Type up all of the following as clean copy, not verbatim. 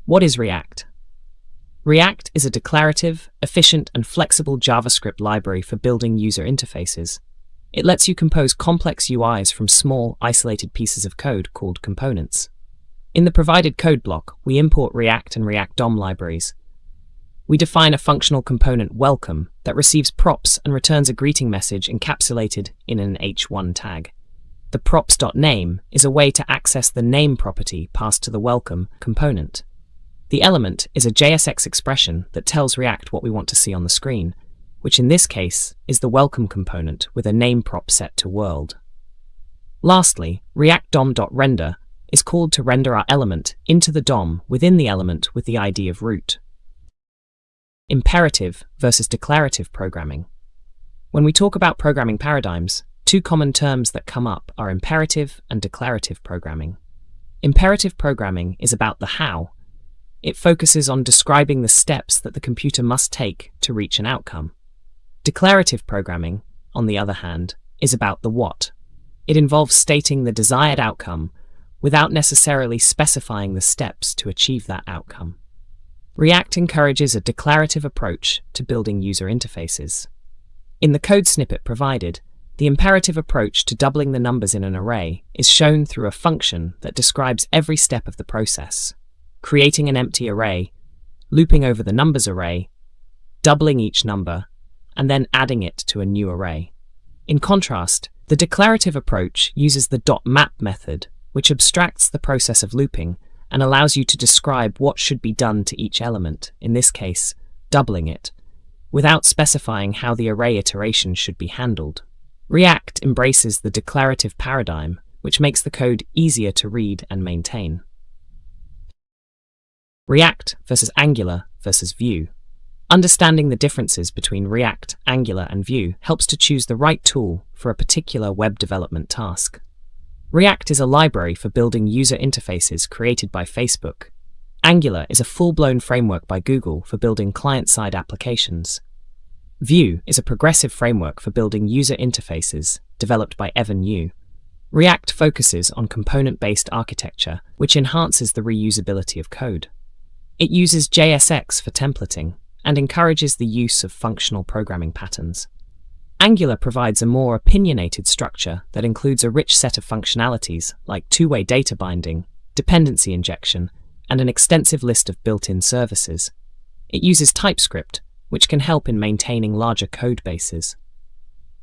What is React? React is a declarative, efficient, and flexible JavaScript library for building user interfaces. It lets you compose complex UIs from small, isolated pieces of code called components. In the provided code block, we import React and React DOM libraries. We define a functional component welcome that receives props and returns a greeting message encapsulated in an h1 tag. The props.name is a way to access the name property passed to the welcome component. The element is a JSX expression that tells React what we want to see on the screen, which in this case is the welcome component with a name prop set to world. Lastly, React DOM.render is called to render our element into the DOM within the element with the ID of root. Imperative versus declarative programming. When we talk about programming paradigms, two common terms that come up are imperative and declarative programming. Imperative programming is about the how. It focuses on describing the steps that the computer must take to reach an outcome. Declarative programming, on the other hand, is about the what. It involves stating the desired outcome without necessarily specifying the steps to achieve that outcome. React encourages a declarative approach to building user interfaces. In the code snippet provided, the imperative approach to doubling the numbers in an array is shown through a function that describes every step of the process: creating an empty array, looping over the numbers array, doubling each number, and then adding it to a new array. In contrast, the declarative approach uses the .map method, which abstracts the process of looping and allows you to describe what should be done to each element, in this case, doubling it, without specifying how the array iteration should be handled. React embraces the declarative paradigm, which makes the code easier to read and maintain. React versus Angular versus Vue. Understanding the differences between React, Angular, and Vue helps to choose the right tool for a particular web development task. React is a library for building user interfaces created by Facebook. Angular is a full-blown framework by Google for building client-side applications. Vue is a progressive framework for building user interfaces developed by Evan You. React focuses on component-based architecture, which enhances the reusability of code. It uses JSX for templating and encourages the use of functional programming patterns. Angular provides a more opinionated structure that includes a rich set of functionalities like two-way data binding, dependency injection, and an extensive list of built-in services. It uses TypeScript, which can help in maintaining larger code bases.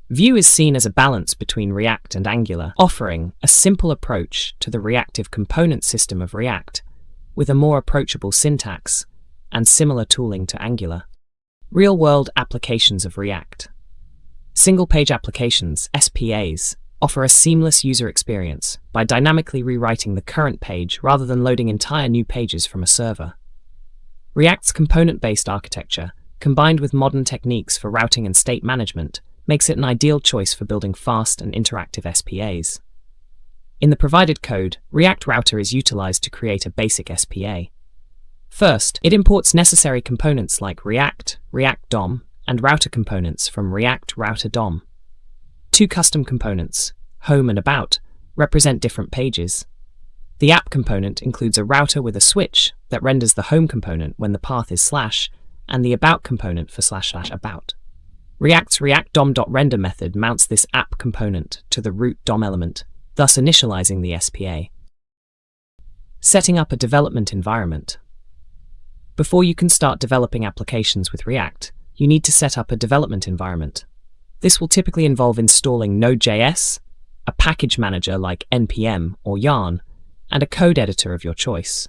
Vue is seen as a balance between React and Angular, offering a simple approach to the reactive component system of React, with a more approachable syntax and similar tooling to Angular. Real-world applications of React. Single-page applications, SPAs, offer a seamless user experience by dynamically rewriting the current page rather than loading entire new pages from a server. React's component-based architecture, combined with modern techniques for routing and state management, makes it an ideal choice for building fast and interactive SPAs. In the provided code, React Router is utilized to create a basic SPA. First, it imports necessary components like React, React DOM, and router components from React Router DOM. Two custom components, Home and About, represent different pages. The app component includes a router with a switch that renders the home component when the path is / and the about component for / about. React's React DOM.render method mounts this app component to the root DOM element, thus initializing the SPA. Setting up a development environment. Before you can start developing applications with React, you need to set up a development environment. This will typically involve installing Node.js, a package manager like npm or Yarn, and a code editor of your choice.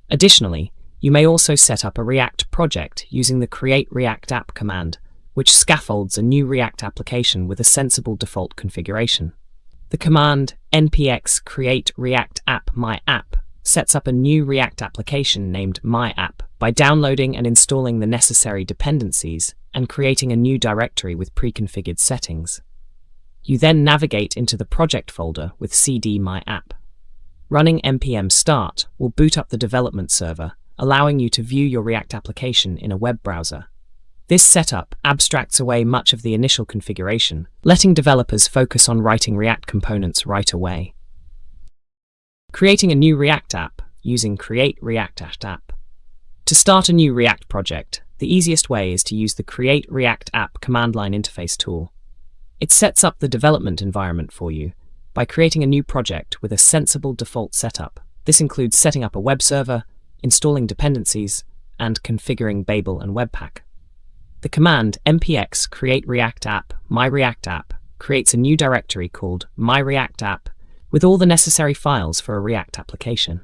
Additionally, you may also set up a React project using the create React app command, which scaffolds a new React application with a sensible default configuration. The command npx create React app my app sets up a new React application named my app by downloading and installing the necessary dependencies and creating a new directory with pre-configured settings. You then navigate into the project folder with cd my app. Running npm start will boot up the development server, allowing you to view your React application in a web browser. This setup abstracts away much of the initial configuration, letting developers focus on writing React components right away. Creating a new React app using create React app. To start a new React project, the easiest way is to use the Create React App command line interface tool. It sets up the development environment for you by creating a new project with a sensible default setup. This includes setting up a web server, installing dependencies, and configuring Babel and Webpack. The command npx create react app my react app creates a new directory called my react app with all the necessary files for a React application.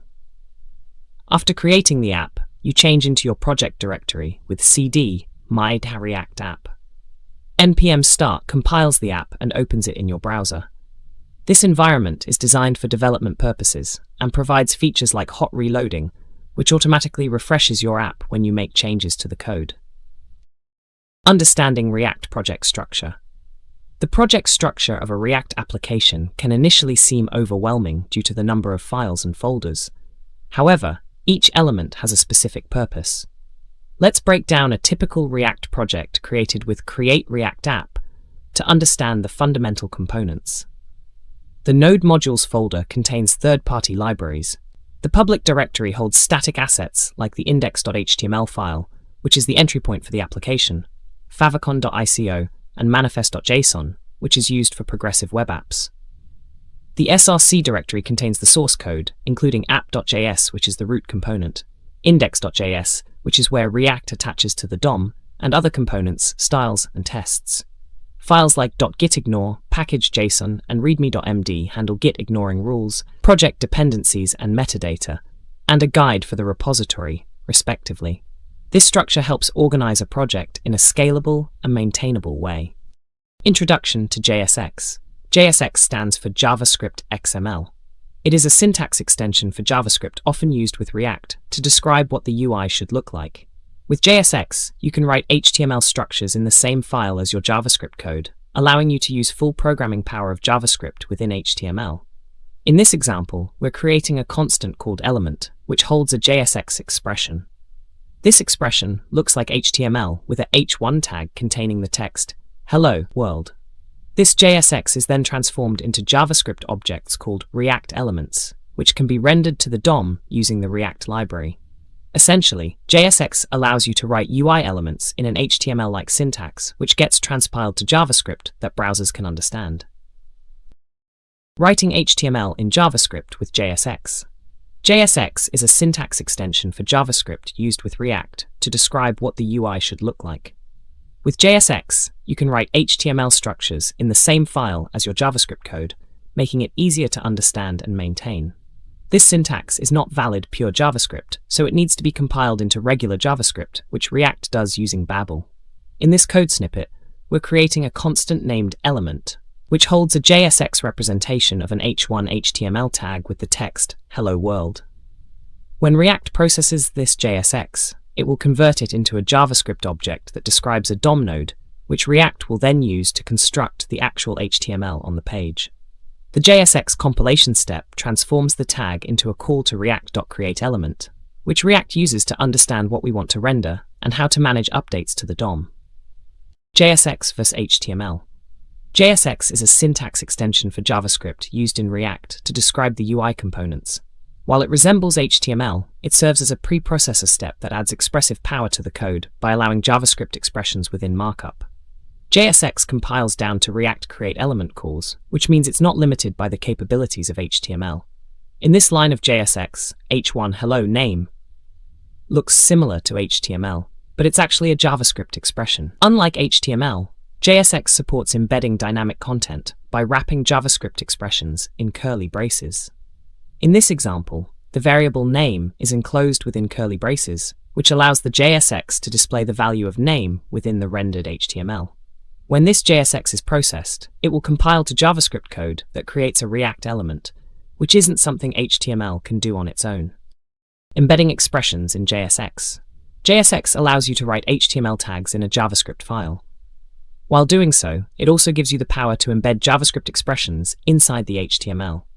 After creating the app, you change into your project directory with cd my react app. npm start compiles the app and opens it in your browser. This environment is designed for development purposes and provides features like hot reloading, which automatically refreshes your app when you make changes to the code. Understanding React project structure. The project structure of a React application can initially seem overwhelming due to the number of files and folders. However, each element has a specific purpose. Let's break down a typical React project created with Create React App to understand the fundamental components. The Node Modules folder contains third-party libraries. The public directory holds static assets like the index.html file, which is the entry point for the application, favicon.ico, and manifest.json, which is used for progressive web apps. The src directory contains the source code, including app.js, which is the root component, index.js, which is where React attaches to the DOM, and other components, styles, and tests. Files like .gitignore, package.json, and readme.md handle Git ignoring rules, project dependencies and metadata, and a guide for the repository, respectively. This structure helps organize a project in a scalable and maintainable way. Introduction to JSX. JSX stands for JavaScript XML. It is a syntax extension for JavaScript often used with React to describe what the UI should look like. With JSX, you can write HTML structures in the same file as your JavaScript code, allowing you to use full programming power of JavaScript within HTML. In this example, we're creating a constant called element, which holds a JSX expression. This expression looks like HTML with a h1 tag containing the text, "Hello, world." This JSX is then transformed into JavaScript objects called React elements, which can be rendered to the DOM using the React library. Essentially, JSX allows you to write UI elements in an HTML-like syntax, which gets transpiled to JavaScript that browsers can understand. Writing HTML in JavaScript with JSX. JSX is a syntax extension for JavaScript used with React to describe what the UI should look like. With JSX, you can write HTML structures in the same file as your JavaScript code, making it easier to understand and maintain. This syntax is not valid pure JavaScript, so it needs to be compiled into regular JavaScript, which React does using Babel. In this code snippet, we're creating a constant named element, which holds a JSX representation of an h1 HTML tag with the text, "Hello world." When React processes this JSX, it will convert it into a JavaScript object that describes a DOM node, which React will then use to construct the actual HTML on the page. The JSX compilation step transforms the tag into a call to react.createElement, which React uses to understand what we want to render and how to manage updates to the DOM. JSX vs HTML. JSX is a syntax extension for JavaScript used in React to describe the UI components. While it resembles HTML, it serves as a preprocessor step that adds expressive power to the code by allowing JavaScript expressions within markup. JSX compiles down to React create element calls, which means it's not limited by the capabilities of HTML. In this line of JSX, h1 hello name looks similar to HTML, but it's actually a JavaScript expression. Unlike HTML, JSX supports embedding dynamic content by wrapping JavaScript expressions in curly braces. In this example, the variable name is enclosed within curly braces, which allows the JSX to display the value of name within the rendered HTML. When this JSX is processed, it will compile to JavaScript code that creates a React element, which isn't something HTML can do on its own. Embedding expressions in JSX. JSX allows you to write HTML tags in a JavaScript file. While doing so, it also gives you the power to embed JavaScript expressions inside the HTML.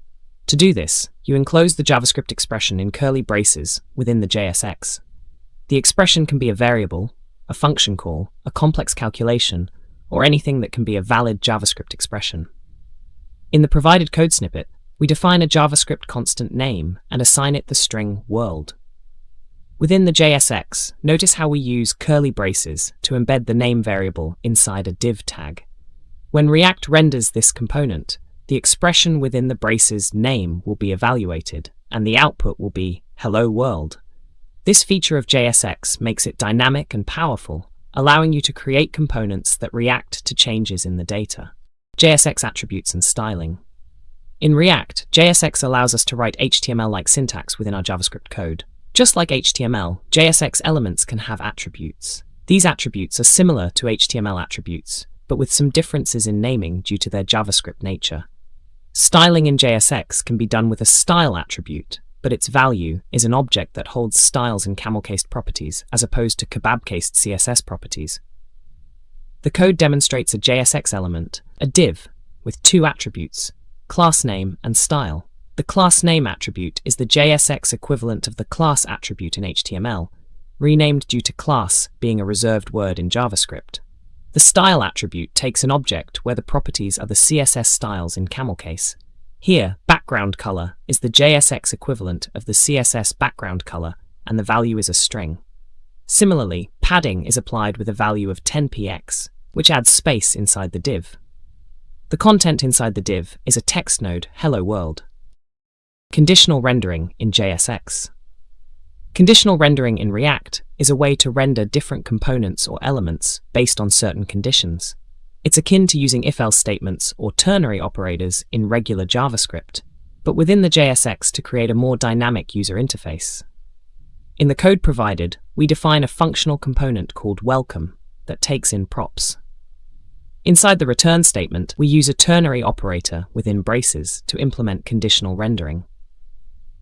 To do this, you enclose the JavaScript expression in curly braces within the JSX. The expression can be a variable, a function call, a complex calculation, or anything that can be a valid JavaScript expression. In the provided code snippet, we define a JavaScript constant name and assign it the string world. Within the JSX, notice how we use curly braces to embed the name variable inside a div tag. When React renders this component, the expression within the brace's name will be evaluated, and the output will be "Hello World." This feature of JSX makes it dynamic and powerful, allowing you to create components that react to changes in the data. JSX attributes and styling. In React, JSX allows us to write HTML-like syntax within our JavaScript code. Just like HTML, JSX elements can have attributes. These attributes are similar to HTML attributes, but with some differences in naming due to their JavaScript nature. Styling in JSX can be done with a style attribute, but its value is an object that holds styles and camel-cased properties as opposed to kebab-cased CSS properties. The code demonstrates a JSX element, a div, with two attributes, class name and style. The class name attribute is the JSX equivalent of the class attribute in HTML, renamed due to class being a reserved word in JavaScript. The style attribute takes an object where the properties are the CSS styles in camel case. Here, background color is the JSX equivalent of the CSS background color, and the value is a string. Similarly, padding is applied with a value of 10px, which adds space inside the div. The content inside the div is a text node, Hello World. Conditional rendering in JSX. Conditional rendering in React is a way to render different components or elements based on certain conditions. It's akin to using if-else statements or ternary operators in regular JavaScript, but within the JSX to create a more dynamic user interface. In the code provided, we define a functional component called welcome that takes in props. Inside the return statement, we use a ternary operator within braces to implement conditional rendering.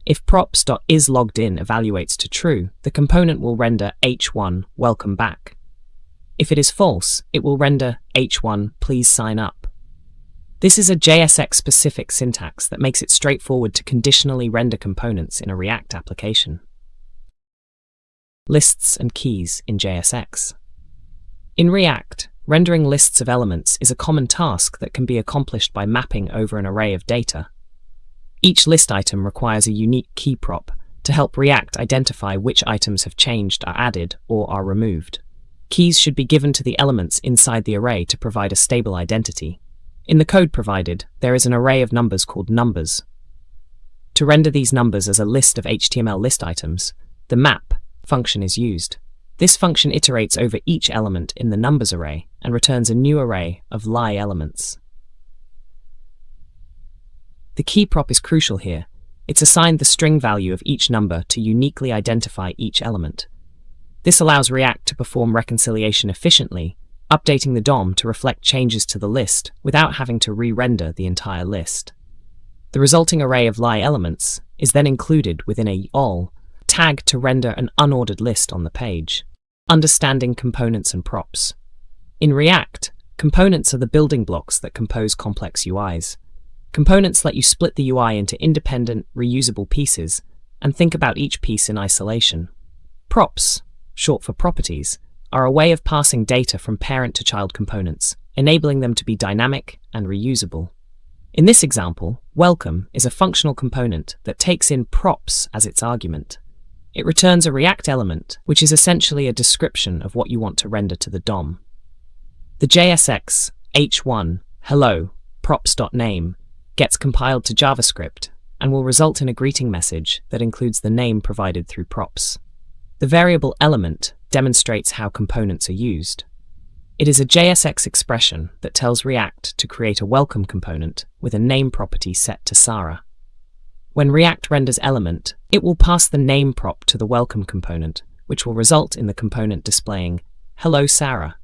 If props.isLoggedIn evaluates to true, the component will render h1 welcome back. If it is false, it will render h1 please sign up. This is a JSX-specific syntax that makes it straightforward to conditionally render components in a React application. Lists and keys in JSX. In React, rendering lists of elements is a common task that can be accomplished by mapping over an array of data. Each list item requires a unique key prop to help React identify which items have changed, are added, or are removed. Keys should be given to the elements inside the array to provide a stable identity. In the code provided, there is an array of numbers called numbers. To render these numbers as a list of HTML list items, the map function is used. This function iterates over each element in the numbers array and returns a new array of lie elements. The key prop is crucial here. It's assigned the string value of each number to uniquely identify each element. This allows React to perform reconciliation efficiently, updating the DOM to reflect changes to the list without having to re-render the entire list. The resulting array of lie elements is then included within a all tag to render an unordered list on the page. Understanding components and props. In React, components are the building blocks that compose complex UIs. Components let you split the UI into independent, reusable pieces and think about each piece in isolation. Props, short for properties, are a way of passing data from parent to child components, enabling them to be dynamic and reusable. In this example, welcome is a functional component that takes in props as its argument. It returns a React element, which is essentially a description of what you want to render to the DOM. The JSX h1 hello props.name gets compiled to JavaScript and will result in a greeting message that includes the name provided through props. The variable element demonstrates how components are used. It is a JSX expression that tells React to create a welcome component with a name property set to Sarah. When React renders element, it will pass the name prop to the welcome component, which will result in the component displaying "Hello Sarah."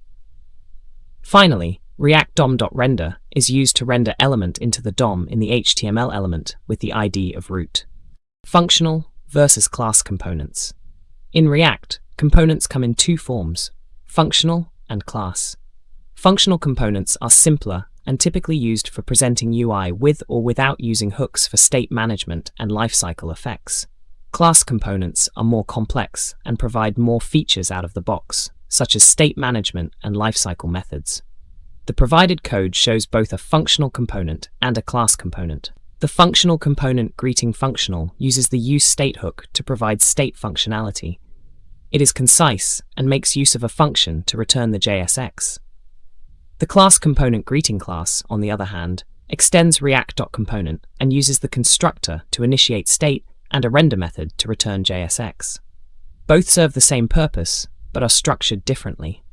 Finally, React DOM.render is used to render element into the DOM in the HTML element with the ID of root. Functional versus class components. In React, components come in two forms, functional and class. Functional components are simpler and typically used for presenting UI with or without using hooks for state management and lifecycle effects. Class components are more complex and provide more features out of the box, such as state management and lifecycle methods. The provided code shows both a functional component and a class component. The functional component greeting functional uses the useState hook to provide state functionality, It is concise and makes use of a function to return the JSX. The class component greeting class, on the other hand, extends React.component and uses the constructor to initiate state and a render method to return JSX. Both serve the same purpose, but are structured differently.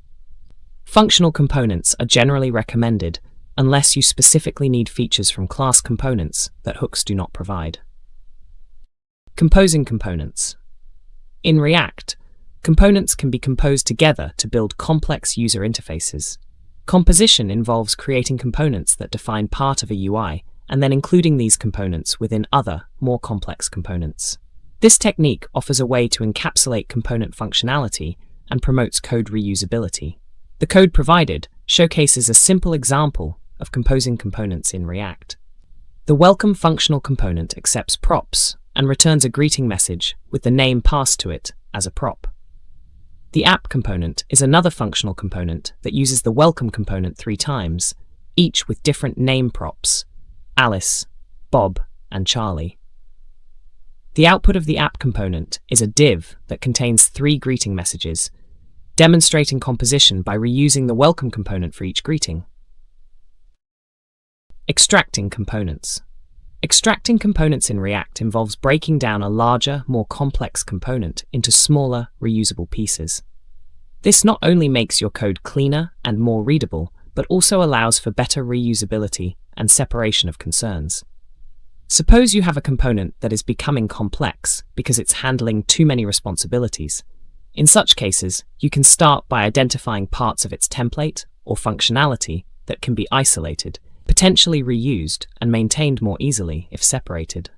Functional components are generally recommended unless you specifically need features from class components that hooks do not provide. Composing components. In React, components can be composed together to build complex user interfaces. Composition involves creating components that define part of a UI and then including these components within other, more complex components. This technique offers a way to encapsulate component functionality and promotes code reusability. The code provided showcases a simple example of composing components in React. The welcome functional component accepts props and returns a greeting message with the name passed to it as a prop. The app component is another functional component that uses the welcome component 3 times, each with different name props: Alice, Bob, and Charlie. The output of the app component is a div that contains 3 greeting messages, demonstrating composition by reusing the welcome component for each greeting. Extracting components. Extracting components in React involves breaking down a larger, more complex component into smaller, reusable pieces. This not only makes your code cleaner and more readable, but also allows for better reusability and separation of concerns. Suppose you have a component that is becoming complex because it's handling too many responsibilities. In such cases, you can start by identifying parts of its template or functionality that can be isolated, potentially reused, and maintained more easily if separated.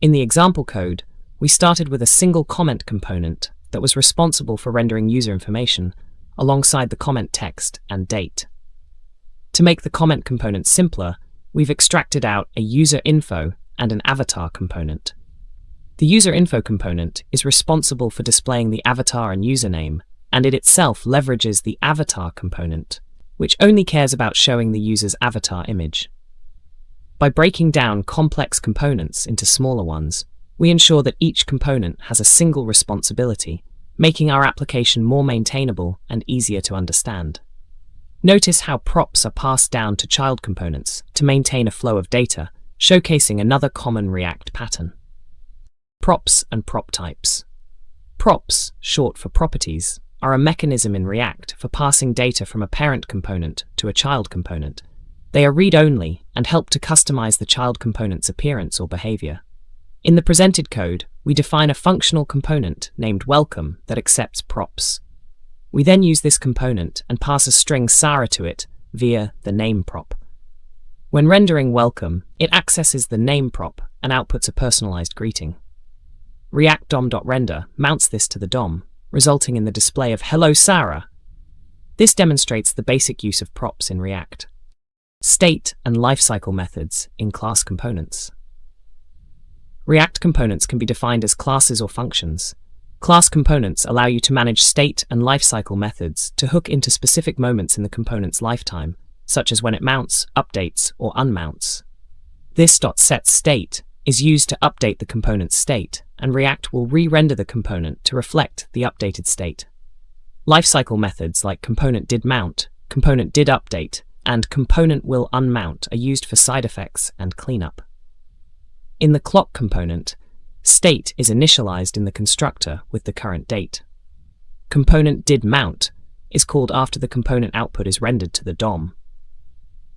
In the example code, we started with a single comment component that was responsible for rendering user information alongside the comment text and date. To make the comment component simpler, we've extracted out a user info and an avatar component. The user info component is responsible for displaying the avatar and username, and it itself leverages the avatar component, which only cares about showing the user's avatar image. By breaking down complex components into smaller ones, we ensure that each component has a single responsibility, making our application more maintainable and easier to understand. Notice how props are passed down to child components to maintain a flow of data, showcasing another common React pattern. Props and prop types. Props, short for properties, are a mechanism in React for passing data from a parent component to a child component. They are read-only and help to customize the child component's appearance or behavior. In the presented code, we define a functional component named welcome that accepts props. We then use this component and pass a string Sarah to it via the name prop. When rendering welcome, it accesses the name prop and outputs a personalized greeting. React DOM.render mounts this to the DOM, resulting in the display of Hello Sarah. This demonstrates the basic use of props in React. State and lifecycle methods in class components. React components can be defined as classes or functions. Class components allow you to manage state and lifecycle methods to hook into specific moments in the component's lifetime, such as when it mounts, updates, or unmounts. This .setState is used to update the component's state, and React will re-render the component to reflect the updated state. Lifecycle methods like component.didMount, component.didUpdate, and component.willUnmount are used for side effects and cleanup. In the clock component, state is initialized in the constructor with the current date. Component.didMount is called after the component output is rendered to the DOM.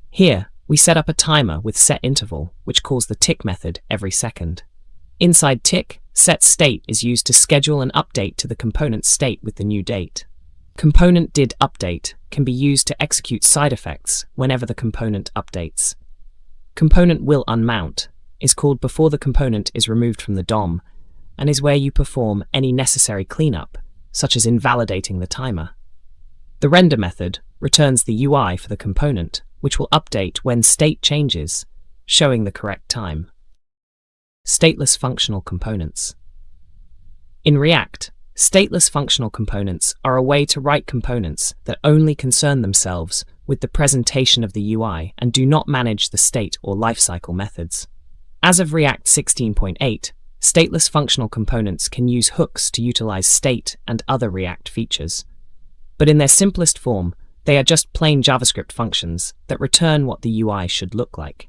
Here, we set up a timer with setInterval, which calls the tick method every second. Inside tick, setState is used to schedule an update to the component's state with the new date. Component.didUpdate can be used to execute side effects whenever the component updates. Component.willUnmount is called before the component is removed from the DOM and is where you perform any necessary cleanup, such as invalidating the timer. The render method returns the UI for the component, which will update when state changes, showing the correct time. Stateless functional components. In React, stateless functional components are a way to write components that only concern themselves with the presentation of the UI and do not manage the state or lifecycle methods. As of React 16.8, stateless functional components can use hooks to utilize state and other React features. But in their simplest form, they are just plain JavaScript functions that return what the UI should look like.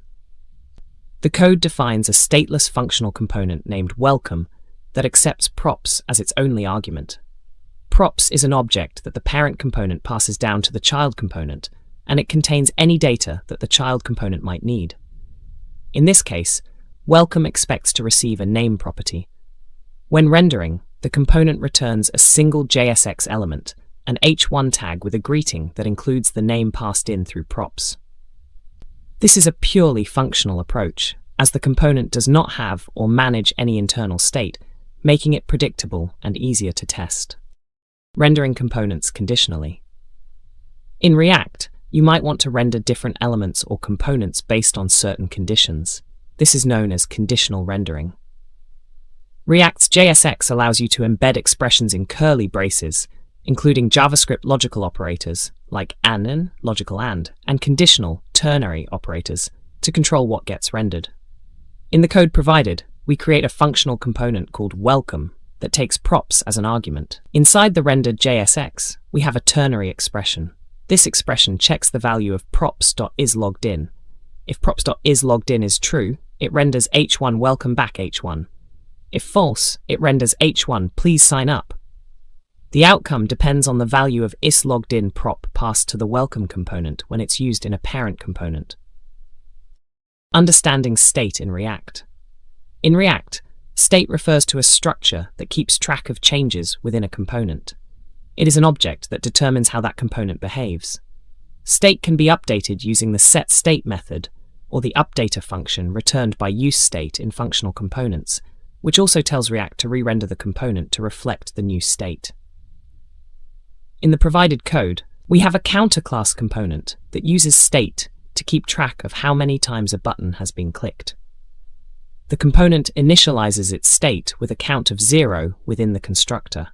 The code defines a stateless functional component named welcome that accepts props as its only argument. Props is an object that the parent component passes down to the child component, and it contains any data that the child component might need. In this case, welcome expects to receive a name property. When rendering, the component returns a single JSX element, an h1 tag with a greeting that includes the name passed in through props. This is a purely functional approach, as the component does not have or manage any internal state, making it predictable and easier to test. Rendering components conditionally. In React, you might want to render different elements or components based on certain conditions. This is known as conditional rendering. React's JSX allows you to embed expressions in curly braces, including JavaScript logical operators like and, logical and conditional, ternary operators to control what gets rendered. In the code provided, we create a functional component called welcome that takes props as an argument. Inside the rendered JSX, we have a ternary expression. This expression checks the value of props.isLoggedIn. If props.isLoggedIn is true, it renders h1 welcome back h1. If false, it renders h1 please sign up. The outcome depends on the value of isLoggedIn prop passed to the welcome component when it's used in a parent component. Understanding state in React. In React, state refers to a structure that keeps track of changes within a component. It is an object that determines how that component behaves. State can be updated using the setState method or the updater function returned by useState in functional components, which also tells React to re-render the component to reflect the new state. In the provided code, we have a counter class component that uses state to keep track of how many times a button has been clicked. The component initializes its state with a count of 0 within the constructor.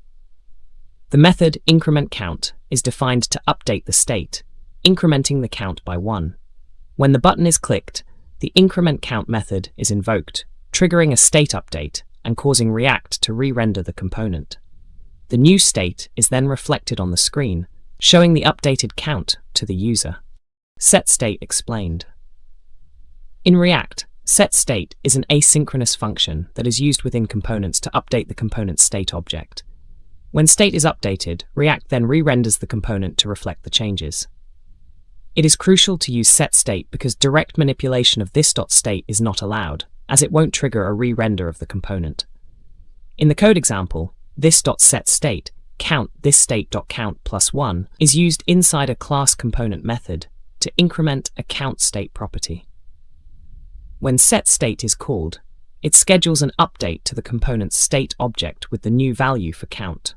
The method incrementCount is defined to update the state, incrementing the count by 1. When the button is clicked, the incrementCount method is invoked, triggering a state update and causing React to re-render the component. The new state is then reflected on the screen, showing the updated count to the user. setState explained. In React, setState is an asynchronous function that is used within components to update the component's state object. When state is updated, React then re-renders the component to reflect the changes. It is crucial to use setState because direct manipulation of this .state is not allowed, as it won't trigger a re-render of the component. In the code example, this.setState, count thisState.count plus 1 is used inside a class component method to increment a count state property. When setState is called, it schedules an update to the component's state object with the new value for count.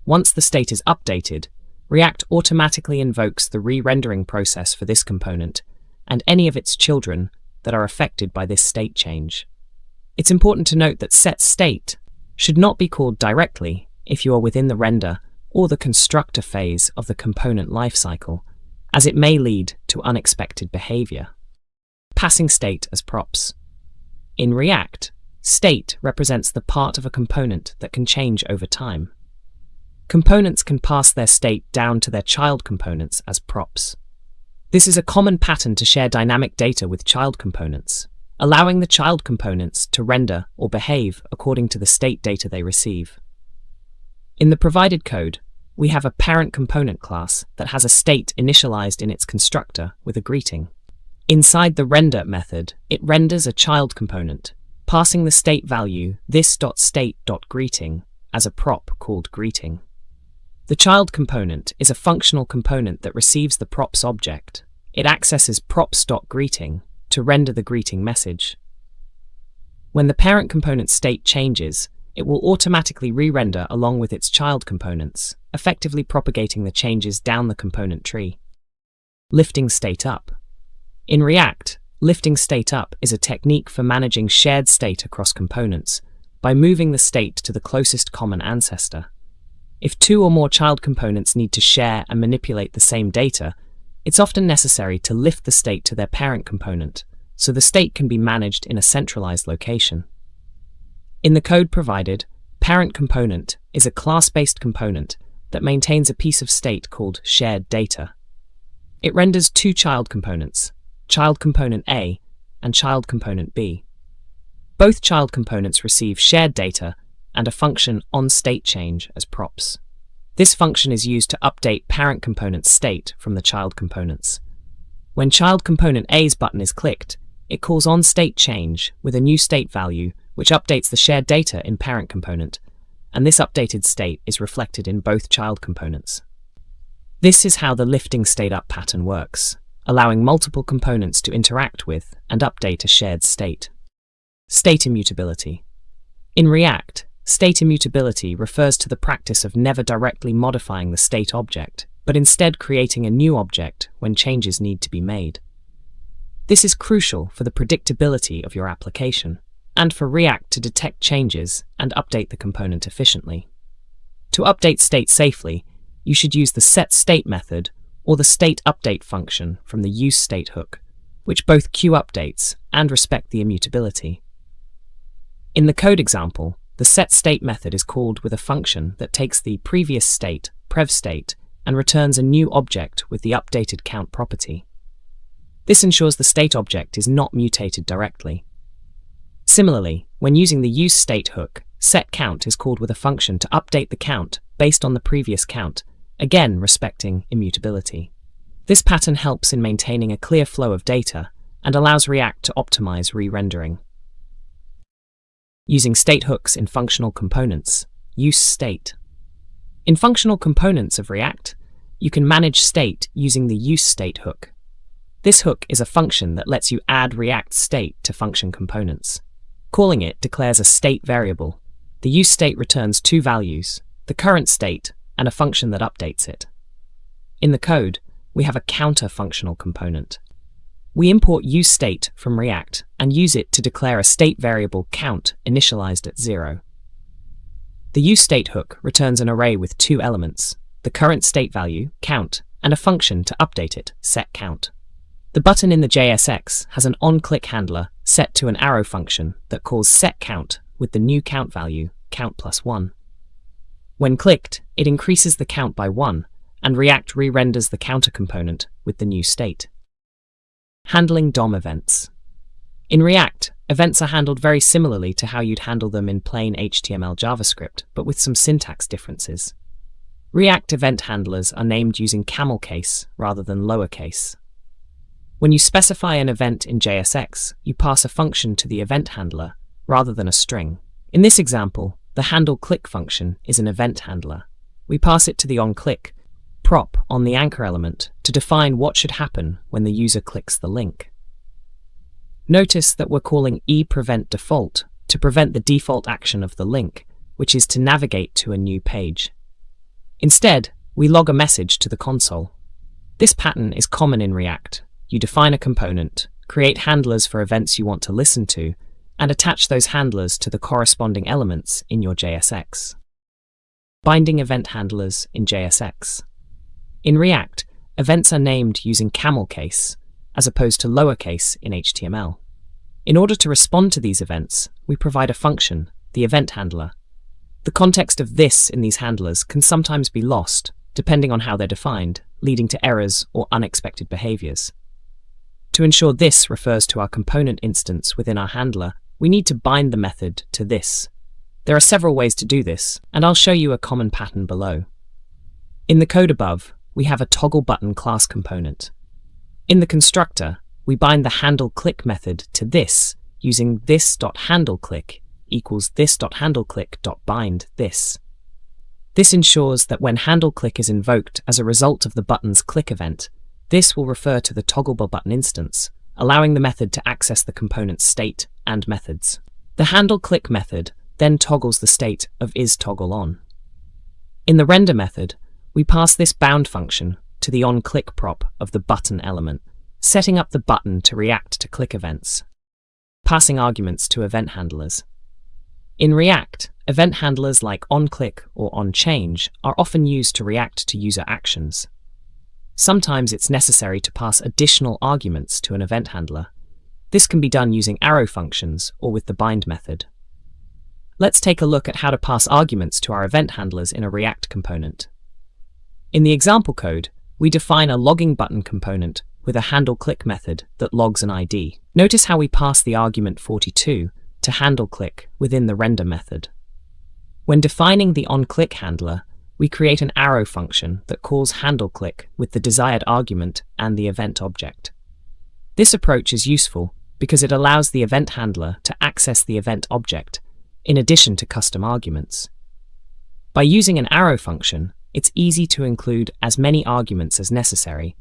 Once the state is updated, React automatically invokes the re-rendering process for this component and any of its children that are affected by this state change. It's important to note that setState should not be called directly if you are within the render or the constructor phase of the component lifecycle, as it may lead to unexpected behavior. Passing state as props. In React, state represents the part of a component that can change over time. Components can pass their state down to their child components as props. This is a common pattern to share dynamic data with child components, allowing the child components to render or behave according to the state data they receive. In the provided code, we have a parent component class that has a state initialized in its constructor with a greeting. Inside the render method, it renders a child component, passing the state value this.state.greeting as a prop called greeting. The child component is a functional component that receives the props object. It accesses props.greeting to render the greeting message. When the parent component state changes, it will automatically re-render along with its child components, effectively propagating the changes down the component tree. Lifting state up. In React, lifting state up is a technique for managing shared state across components by moving the state to the closest common ancestor. If two or more child components need to share and manipulate the same data, it's often necessary to lift the state to their parent component, so the state can be managed in a centralized location. In the code provided, parent component is a class-based component that maintains a piece of state called shared data. It renders two child components, child component A and child component B. Both child components receive shared data and a function onStateChange as props. This function is used to update parent component's state from the child components. When child component A's button is clicked, it calls onStateChange with a new state value which updates the shared data in parent component, and this updated state is reflected in both child components. This is how the lifting state up pattern works, allowing multiple components to interact with and update a shared state. State immutability. In React, state immutability refers to the practice of never directly modifying the state object, but instead creating a new object when changes need to be made. This is crucial for the predictability of your application, and for React to detect changes and update the component efficiently. To update state safely, you should use the setState method or the stateUpdate function from the useState hook, which both queue updates and respect the immutability. In the code example, the setState method is called with a function that takes the previous state, prevState, and returns a new object with the updated count property. This ensures the state object is not mutated directly. Similarly, when using the useState hook, setCount is called with a function to update the count based on the previous count, again respecting immutability. This pattern helps in maintaining a clear flow of data and allows React to optimize re-rendering. Using state hooks in functional components, useState. In functional components of React, you can manage state using the useState hook. This hook is a function that lets you add React state to function components. Calling it declares a state variable. The useState returns two values, the current state and a function that updates it. In the code, we have a counter functional component. We import useState from React and use it to declare a state variable count initialized at 0. The useState hook returns an array with two elements, the current state value, count, and a function to update it, setCount. The button in the JSX has an onClick handler set to an arrow function that calls setCount with the new count value, count+1. When clicked, it increases the count by 1, and React re-renders the counter component with the new state. Handling DOM events. In React, events are handled very similarly to how you'd handle them in plain HTML JavaScript, but with some syntax differences. React event handlers are named using camel case rather than lowercase. When you specify an event in JSX, you pass a function to the event handler rather than a string. In this example, the handleClick function is an event handler. We pass it to the onClick prop on the anchor element to define what should happen when the user clicks the link. Notice that we're calling ePreventDefault to prevent the default action of the link, which is to navigate to a new page. Instead, we log a message to the console. This pattern is common in React. You define a component, create handlers for events you want to listen to, and attach those handlers to the corresponding elements in your JSX. Binding event handlers in JSX. In React, events are named using camel case, as opposed to lowercase in HTML. In order to respond to these events, we provide a function, the event handler. The context of this in these handlers can sometimes be lost, depending on how they're defined, leading to errors or unexpected behaviors. To ensure this refers to our component instance within our handler, we need to bind the method to this. There are several ways to do this, and I'll show you a common pattern below. In the code above, we have a toggle button class component. In the constructor, we bind the handleClick method to this using this.handleClick equals this.handleClick.bind this. This ensures that when handleClick is invoked as a result of the button's click event, this will refer to the toggleable button instance, allowing the method to access the component's state and methods. The handleClick method then toggles the state of isToggleOn. In the render method, we pass this bound function to the onClick prop of the button element, setting up the button to react to click events, passing arguments to event handlers. In React, event handlers like onClick or onChange are often used to react to user actions. Sometimes it's necessary to pass additional arguments to an event handler. This can be done using arrow functions or with the bind method. Let's take a look at how to pass arguments to our event handlers in a React component. In the example code, we define a logging button component with a handleClick method that logs an ID. Notice how we pass the argument 42 to handleClick within the render method. When defining the onClick handler, we create an arrow function that calls handleClick with the desired argument and the event object. This approach is useful because it allows the event handler to access the event object in addition to custom arguments. By using an arrow function, it's easy to include as many arguments as necessary,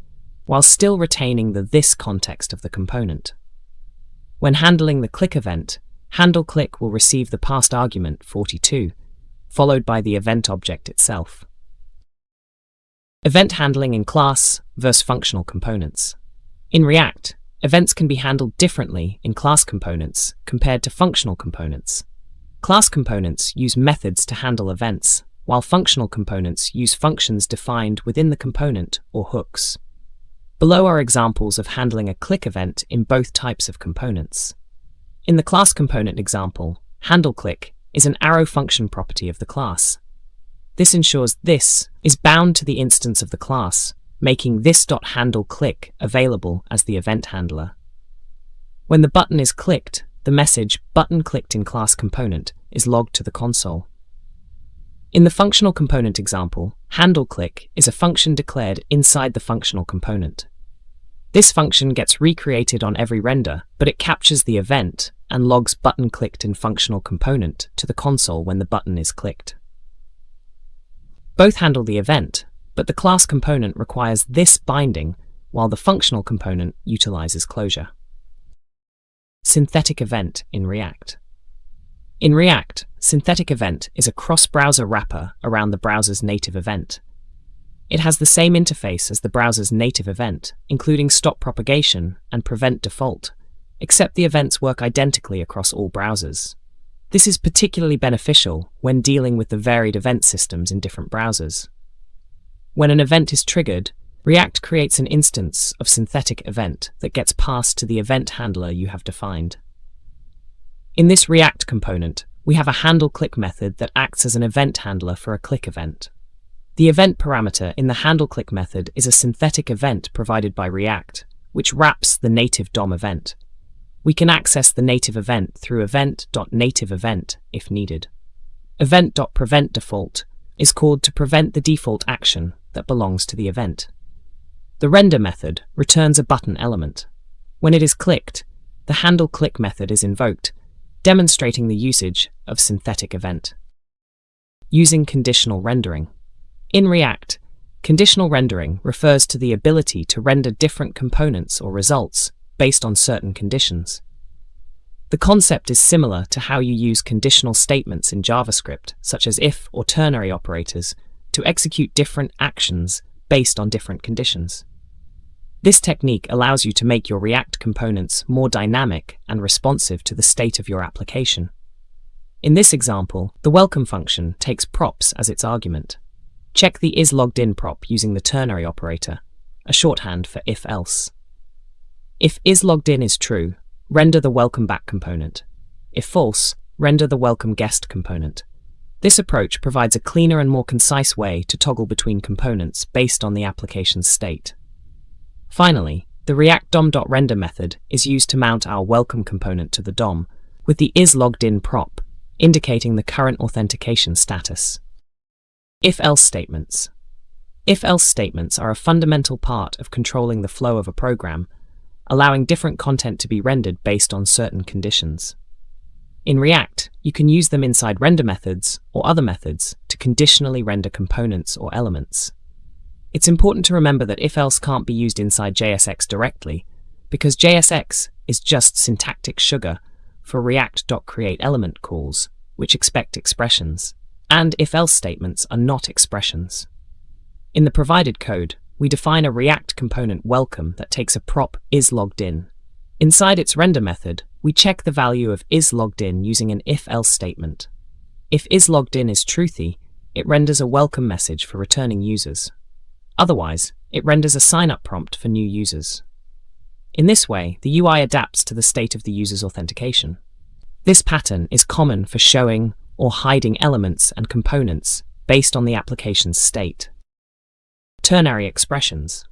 while still retaining the this context of the component. When handling the click event, handleClick will receive the passed argument 42, followed by the event object itself. Event handling in class versus functional components. In React, events can be handled differently in class components compared to functional components. Class components use methods to handle events, while functional components use functions defined within the component or hooks. Below are examples of handling a click event in both types of components. In the class component example, handleClick is an arrow function property of the class. This ensures this is bound to the instance of the class, making this.handleClick available as the event handler. When the button is clicked, the message button clicked in class component is logged to the console. In the functional component example, handleClick is a function declared inside the functional component. This function gets recreated on every render, but it captures the event and logs button clicked in functional component to the console when the button is clicked. Both handle the event, but the class component requires this binding, while the functional component utilizes closure. Synthetic event in React. In React, synthetic event is a cross-browser wrapper around the browser's native event. It has the same interface as the browser's native event, including stop propagation and prevent default, except the events work identically across all browsers. This is particularly beneficial when dealing with the varied event systems in different browsers. When an event is triggered, React creates an instance of synthetic event that gets passed to the event handler you have defined. In this React component, we have a handleClick method that acts as an event handler for a click event. The event parameter in the handleClick method is a synthetic event provided by React, which wraps the native DOM event. We can access the native event through event.nativeEvent if needed. Event.preventDefault is called to prevent the default action that belongs to the event. The render method returns a button element. When it is clicked, the handleClick method is invoked, demonstrating the usage of synthetic event. Using conditional rendering. In React, conditional rendering refers to the ability to render different components or results based on certain conditions. The concept is similar to how you use conditional statements in JavaScript, such as if or ternary operators, to execute different actions based on different conditions. This technique allows you to make your React components more dynamic and responsive to the state of your application. In this example, the welcome function takes props as its argument. Check the isLoggedIn prop using the ternary operator, a shorthand for if-else. If isLoggedIn is true, render the welcomeBack component. If false, render the welcomeGuest component. This approach provides a cleaner and more concise way to toggle between components based on the application's state. Finally, the React DOM.render method is used to mount our welcome component to the DOM, with the isLoggedIn prop, indicating the current authentication status. If-else statements. If-else statements are a fundamental part of controlling the flow of a program, allowing different content to be rendered based on certain conditions. In React, you can use them inside render methods or other methods to conditionally render components or elements. It's important to remember that if-else can't be used inside JSX directly, because JSX is just syntactic sugar for React.createElement calls, which expect expressions, and if-else statements are not expressions. In the provided code, we define a React component welcome that takes a prop isLoggedIn. Inside its render method, we check the value of isLoggedIn using an if-else statement. If isLoggedIn is truthy, it renders a welcome message for returning users. Otherwise, it renders a sign-up prompt for new users. In this way, the UI adapts to the state of the user's authentication. This pattern is common for showing or hiding elements and components based on the application's state. Ternary expressions.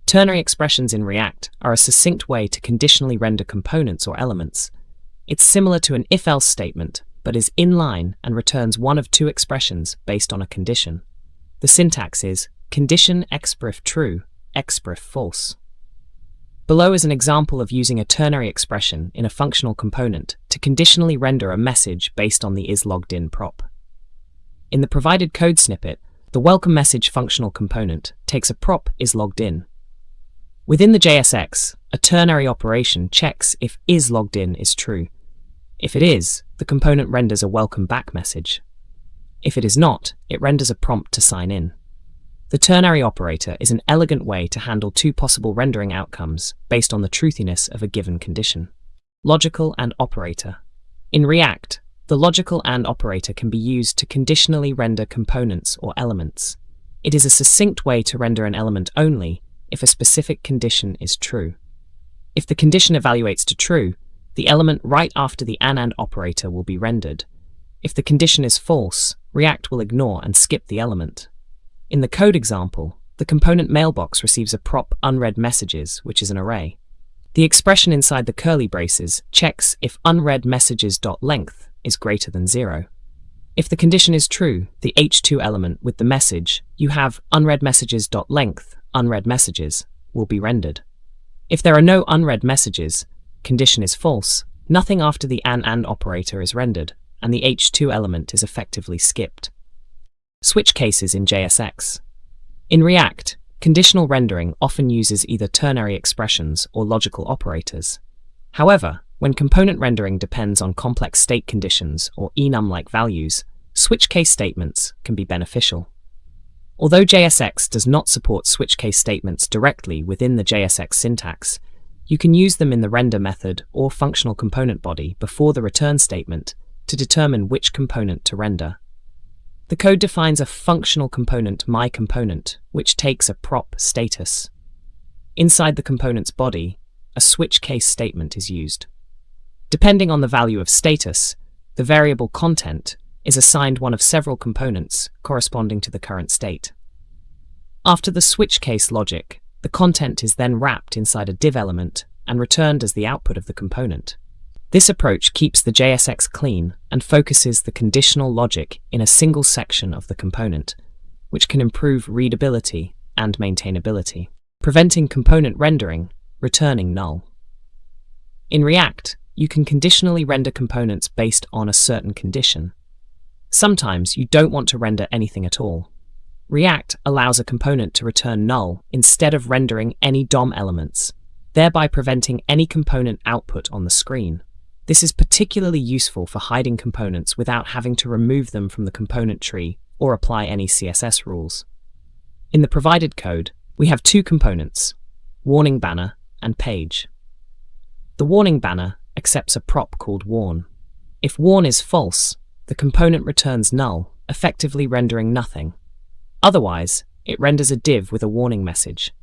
Ternary expressions in React are a succinct way to conditionally render components or elements. It's similar to an if-else statement, but is inline and returns one of two expressions based on a condition. The syntax is condition exprif true, exprif false. Below is an example of using a ternary expression in a functional component to conditionally render a message based on the isLoggedIn prop. In the provided code snippet, the welcome message functional component takes a prop isLoggedIn. Within the JSX, a ternary operation checks if isLoggedIn is true. If it is, the component renders a welcome back message. If it is not, it renders a prompt to sign in. The ternary operator is an elegant way to handle two possible rendering outcomes based on the truthiness of a given condition. Logical and operator. In React, the logical and operator can be used to conditionally render components or elements. It is a succinct way to render an element only if a specific condition is true. If the condition evaluates to true, the element right after the and operator will be rendered. If the condition is false, React will ignore and skip the element. In the code example, the component mailbox receives a prop unread messages, which is an array. The expression inside the curly braces checks if unread messages.length is greater than 0. If the condition is true, the h2 element with the message, you have unread messages.length, unread messages, will be rendered. If there are no unread messages, condition is false, nothing after the and operator is rendered, and the h2 element is effectively skipped. Switch cases in JSX. In React, conditional rendering often uses either ternary expressions or logical operators. However, when component rendering depends on complex state conditions or enum-like values, switch case statements can be beneficial. Although JSX does not support switch case statements directly within the JSX syntax, you can use them in the render method or functional component body before the return statement to determine which component to render. The code defines a functional component myComponent, which takes a prop status. Inside the component's body, a switch case statement is used. Depending on the value of status, the variable content is assigned one of several components corresponding to the current state. After the switch case logic, the content is then wrapped inside a div element and returned as the output of the component. This approach keeps the JSX clean and focuses the conditional logic in a single section of the component, which can improve readability and maintainability, preventing component rendering, returning null. In React, you can conditionally render components based on a certain condition. Sometimes you don't want to render anything at all. React allows a component to return null instead of rendering any DOM elements, thereby preventing any component output on the screen. This is particularly useful for hiding components without having to remove them from the component tree or apply any CSS rules. In the provided code, we have two components, warning banner and page. The warning banner accepts a prop called warn. If warn is false, the component returns null, effectively rendering nothing. Otherwise, it renders a div with a warning message.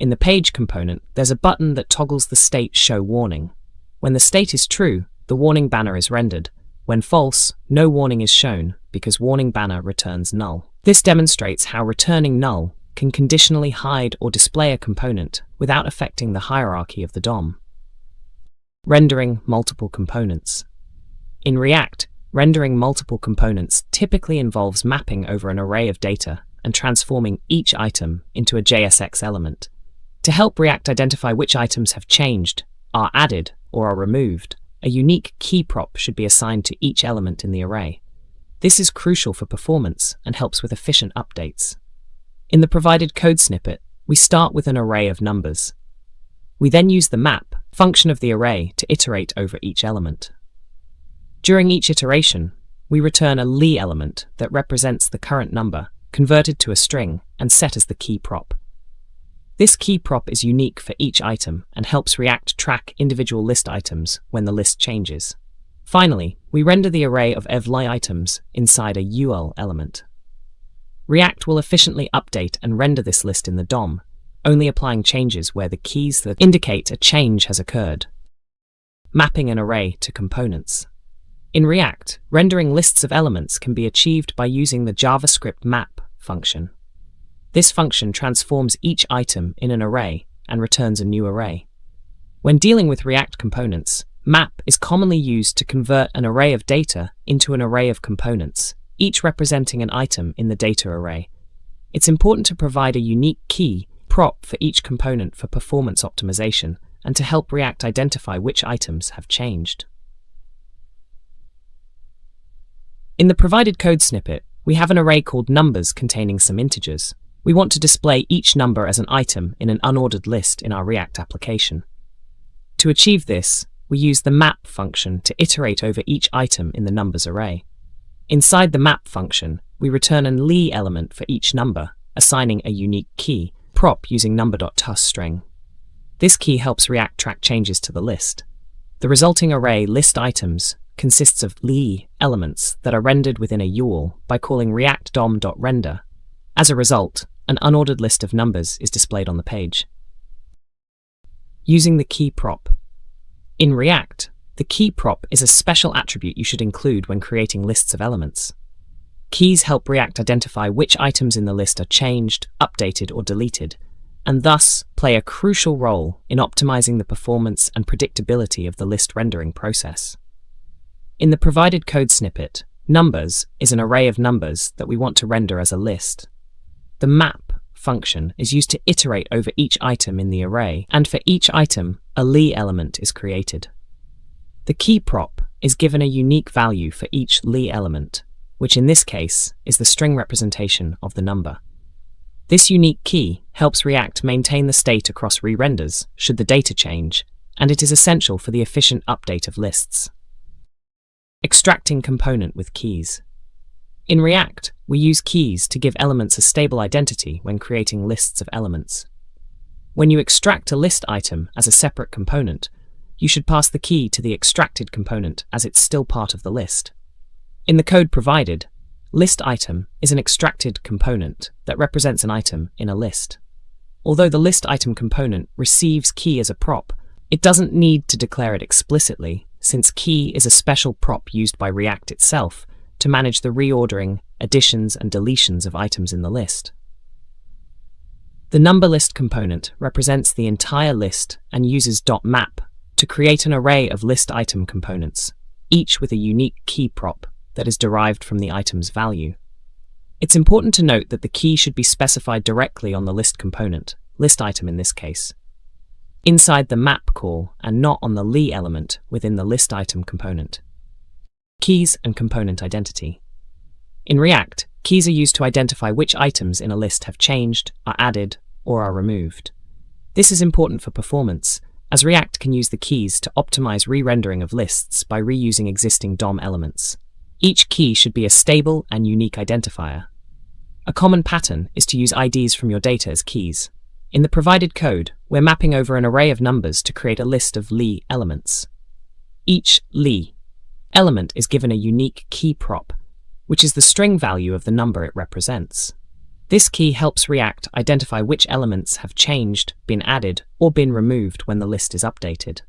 In the page component, there's a button that toggles the state show warning. When the state is true, the warning banner is rendered. When false, no warning is shown because warning banner returns null. This demonstrates how returning null can conditionally hide or display a component without affecting the hierarchy of the DOM. Rendering multiple components. In React, rendering multiple components typically involves mapping over an array of data and transforming each item into a JSX element. To help React identify which items have changed, are added, or are removed, a unique key prop should be assigned to each element in the array. This is crucial for performance and helps with efficient updates. In the provided code snippet, we start with an array of numbers. We then use the map function of the array to iterate over each element. During each iteration, we return a li element that represents the current number, converted to a string and set as the key prop. This key prop is unique for each item and helps React track individual list items when the list changes. Finally, we render the array of evli items inside a ul element. React will efficiently update and render this list in the DOM, only applying changes where the keys that indicate a change has occurred. Mapping an array to components. In React, rendering lists of elements can be achieved by using the JavaScript map function. This function transforms each item in an array and returns a new array. When dealing with React components, map is commonly used to convert an array of data into an array of components, each representing an item in the data array. It's important to provide a unique key prop for each component for performance optimization and to help React identify which items have changed. In the provided code snippet, we have an array called numbers containing some integers. We want to display each number as an item in an unordered list in our React application. To achieve this, we use the map function to iterate over each item in the numbers array. Inside the map function, we return an lee element for each number, assigning a unique key prop using number.toString. This key helps React track changes to the list. The resulting array list items consists of lee elements that are rendered within a UL by calling react-dom.render. As a result, an unordered list of numbers is displayed on the page. Using the key prop. In React, the key prop is a special attribute you should include when creating lists of elements. Keys help React identify which items in the list are changed, updated, or deleted, and thus play a crucial role in optimizing the performance and predictability of the list rendering process. In the provided code snippet, numbers is an array of numbers that we want to render as a list. The map function is used to iterate over each item in the array, and for each item, a lee element is created. The key prop is given a unique value for each lee element, which in this case is the string representation of the number. This unique key helps React maintain the state across re-renders should the data change, and it is essential for the efficient update of lists. Extracting component with keys. In React, we use keys to give elements a stable identity when creating lists of elements. When you extract a list item as a separate component, you should pass the key to the extracted component as it's still part of the list. In the code provided, list item is an extracted component that represents an item in a list. Although the list item component receives key as a prop, it doesn't need to declare it explicitly, since key is a special prop used by React itself to manage the reordering, additions, and deletions of items in the list. The number list component represents the entire list and uses .map to create an array of list item components, each with a unique key prop that is derived from the item's value. It's important to note that the key should be specified directly on the list component, list item in this case, inside the map call and not on the lee element within the list item component. Keys and component identity. In React, keys are used to identify which items in a list have changed, are added, or are removed. This is important for performance, as React can use the keys to optimize re-rendering of lists by reusing existing DOM elements. Each key should be a stable and unique identifier. A common pattern is to use IDs from your data as keys. In the provided code, we're mapping over an array of numbers to create a list of lee elements. Each lee element is given a unique key prop, which is the string value of the number it represents. This key helps React identify which elements have changed, been added, or been removed when the list is updated.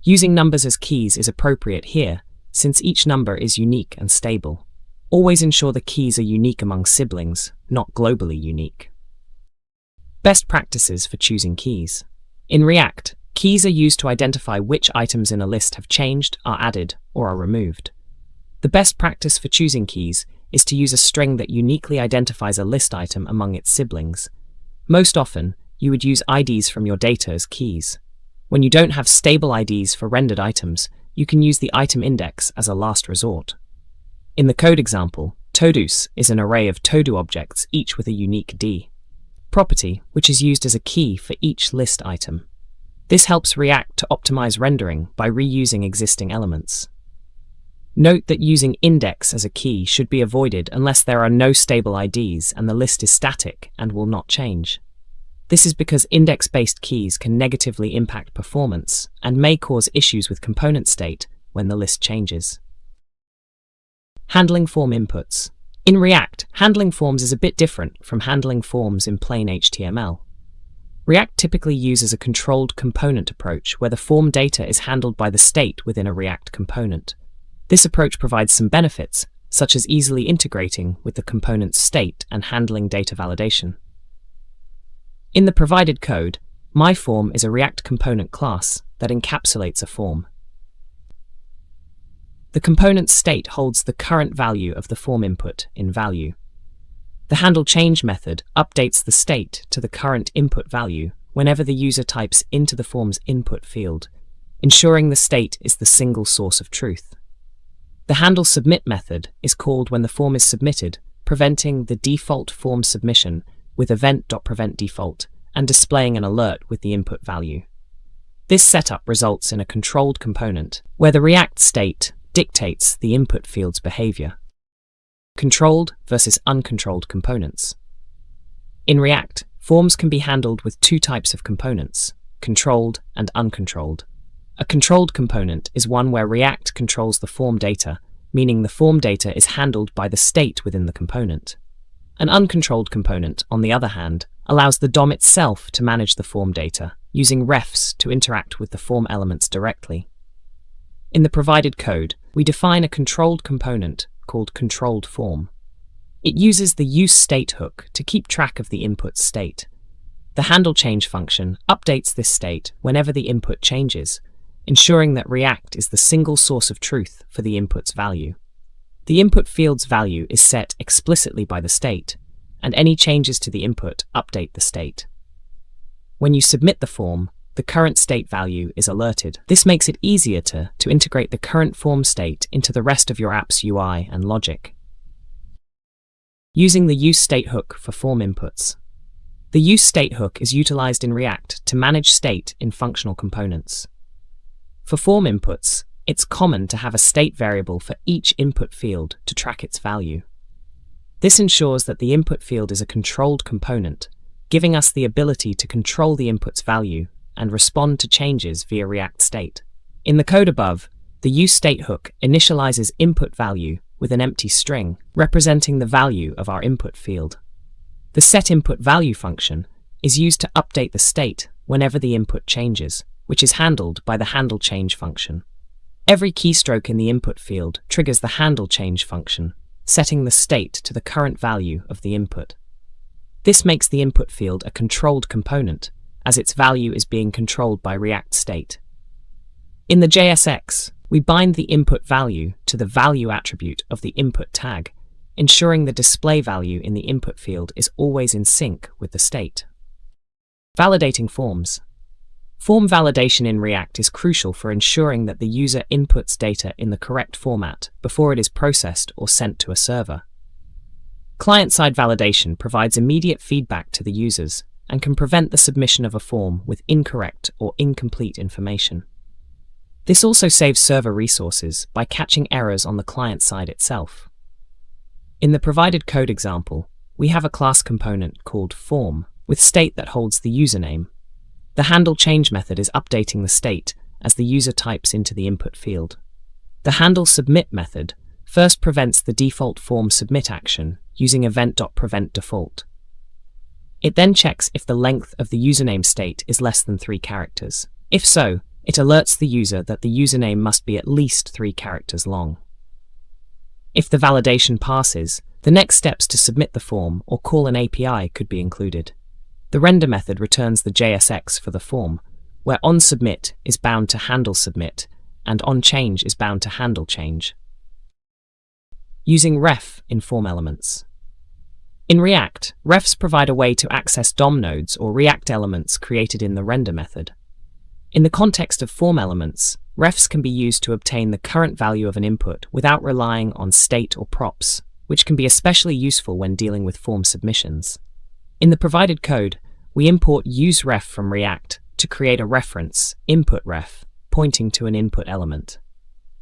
Using numbers as keys is appropriate here, since each number is unique and stable. Always ensure the keys are unique among siblings, not globally unique. Best practices for choosing keys. In React, keys are used to identify which items in a list have changed, are added, or are removed. The best practice for choosing keys is to use a string that uniquely identifies a list item among its siblings. Most often, you would use IDs from your data as keys. When you don't have stable IDs for rendered items, you can use the item index as a last resort. In the code example, Todus is an array of Todo objects, each with a unique D property, which is used as a key for each list item. This helps React to optimize rendering by reusing existing elements. Note that using index as a key should be avoided unless there are no stable IDs and the list is static and will not change. This is because index-based keys can negatively impact performance and may cause issues with component state when the list changes. Handling form inputs. In React, handling forms is a bit different from handling forms in plain HTML. React typically uses a controlled component approach where the form data is handled by the state within a React component. This approach provides some benefits, such as easily integrating with the component's state and handling data validation. In the provided code, myForm is a React component class that encapsulates a form. The component's state holds the current value of the form input in value. The handleChange method updates the state to the current input value whenever the user types into the form's input field, ensuring the state is the single source of truth. The handleSubmit method is called when the form is submitted, preventing the default form submission with event.preventDefault and displaying an alert with the input value. This setup results in a controlled component where the React state dictates the input field's behavior. Controlled versus uncontrolled components. In React, forms can be handled with two types of components, controlled and uncontrolled. A controlled component is one where React controls the form data, meaning the form data is handled by the state within the component. An uncontrolled component, on the other hand, allows the DOM itself to manage the form data, using refs to interact with the form elements directly. In the provided code, we define a controlled component called controlled form. It uses the useState hook to keep track of the input state. The handleChange function updates this state whenever the input changes, ensuring that React is the single source of truth for the input's value. The input field's value is set explicitly by the state, and any changes to the input update the state. When you submit the form, the current state value is alerted. This makes it easier to integrate the current form state into the rest of your app's UI and logic. Using the useState hook for form inputs. The useState hook is utilized in React to manage state in functional components. For form inputs, it's common to have a state variable for each input field to track its value. This ensures that the input field is a controlled component, giving us the ability to control the input's value and respond to changes via React state. In the code above, the useState hook initializes input value with an empty string representing the value of our input field. The setInputValue function is used to update the state whenever the input changes, which is handled by the handleChange function. Every keystroke in the input field triggers the handleChange function, setting the state to the current value of the input. This makes the input field a controlled component, as its value is being controlled by React state. In the JSX, we bind the input value to the value attribute of the input tag, ensuring the display value in the input field is always in sync with the state. Validating forms. Form validation in React is crucial for ensuring that the user inputs data in the correct format before it is processed or sent to a server. Client-side validation provides immediate feedback to the users and can prevent the submission of a form with incorrect or incomplete information. This also saves server resources by catching errors on the client side itself. In the provided code example, we have a class component called form with state that holds the username. The handleChange method is updating the state as the user types into the input field. The handleSubmit method first prevents the default form submit action using event.preventDefault. It then checks if the length of the username state is less than 3 characters. If so, it alerts the user that the username must be at least 3 characters long. If the validation passes, the next steps to submit the form or call an API could be included. The render method returns the JSX for the form, where onSubmit is bound to handleSubmit and onChange is bound to handleChange. Using ref in form elements. In React, refs provide a way to access DOM nodes or React elements created in the render method. In the context of form elements, refs can be used to obtain the current value of an input without relying on state or props, which can be especially useful when dealing with form submissions. In the provided code, we import useRef from React to create a reference, inputRef, pointing to an input element.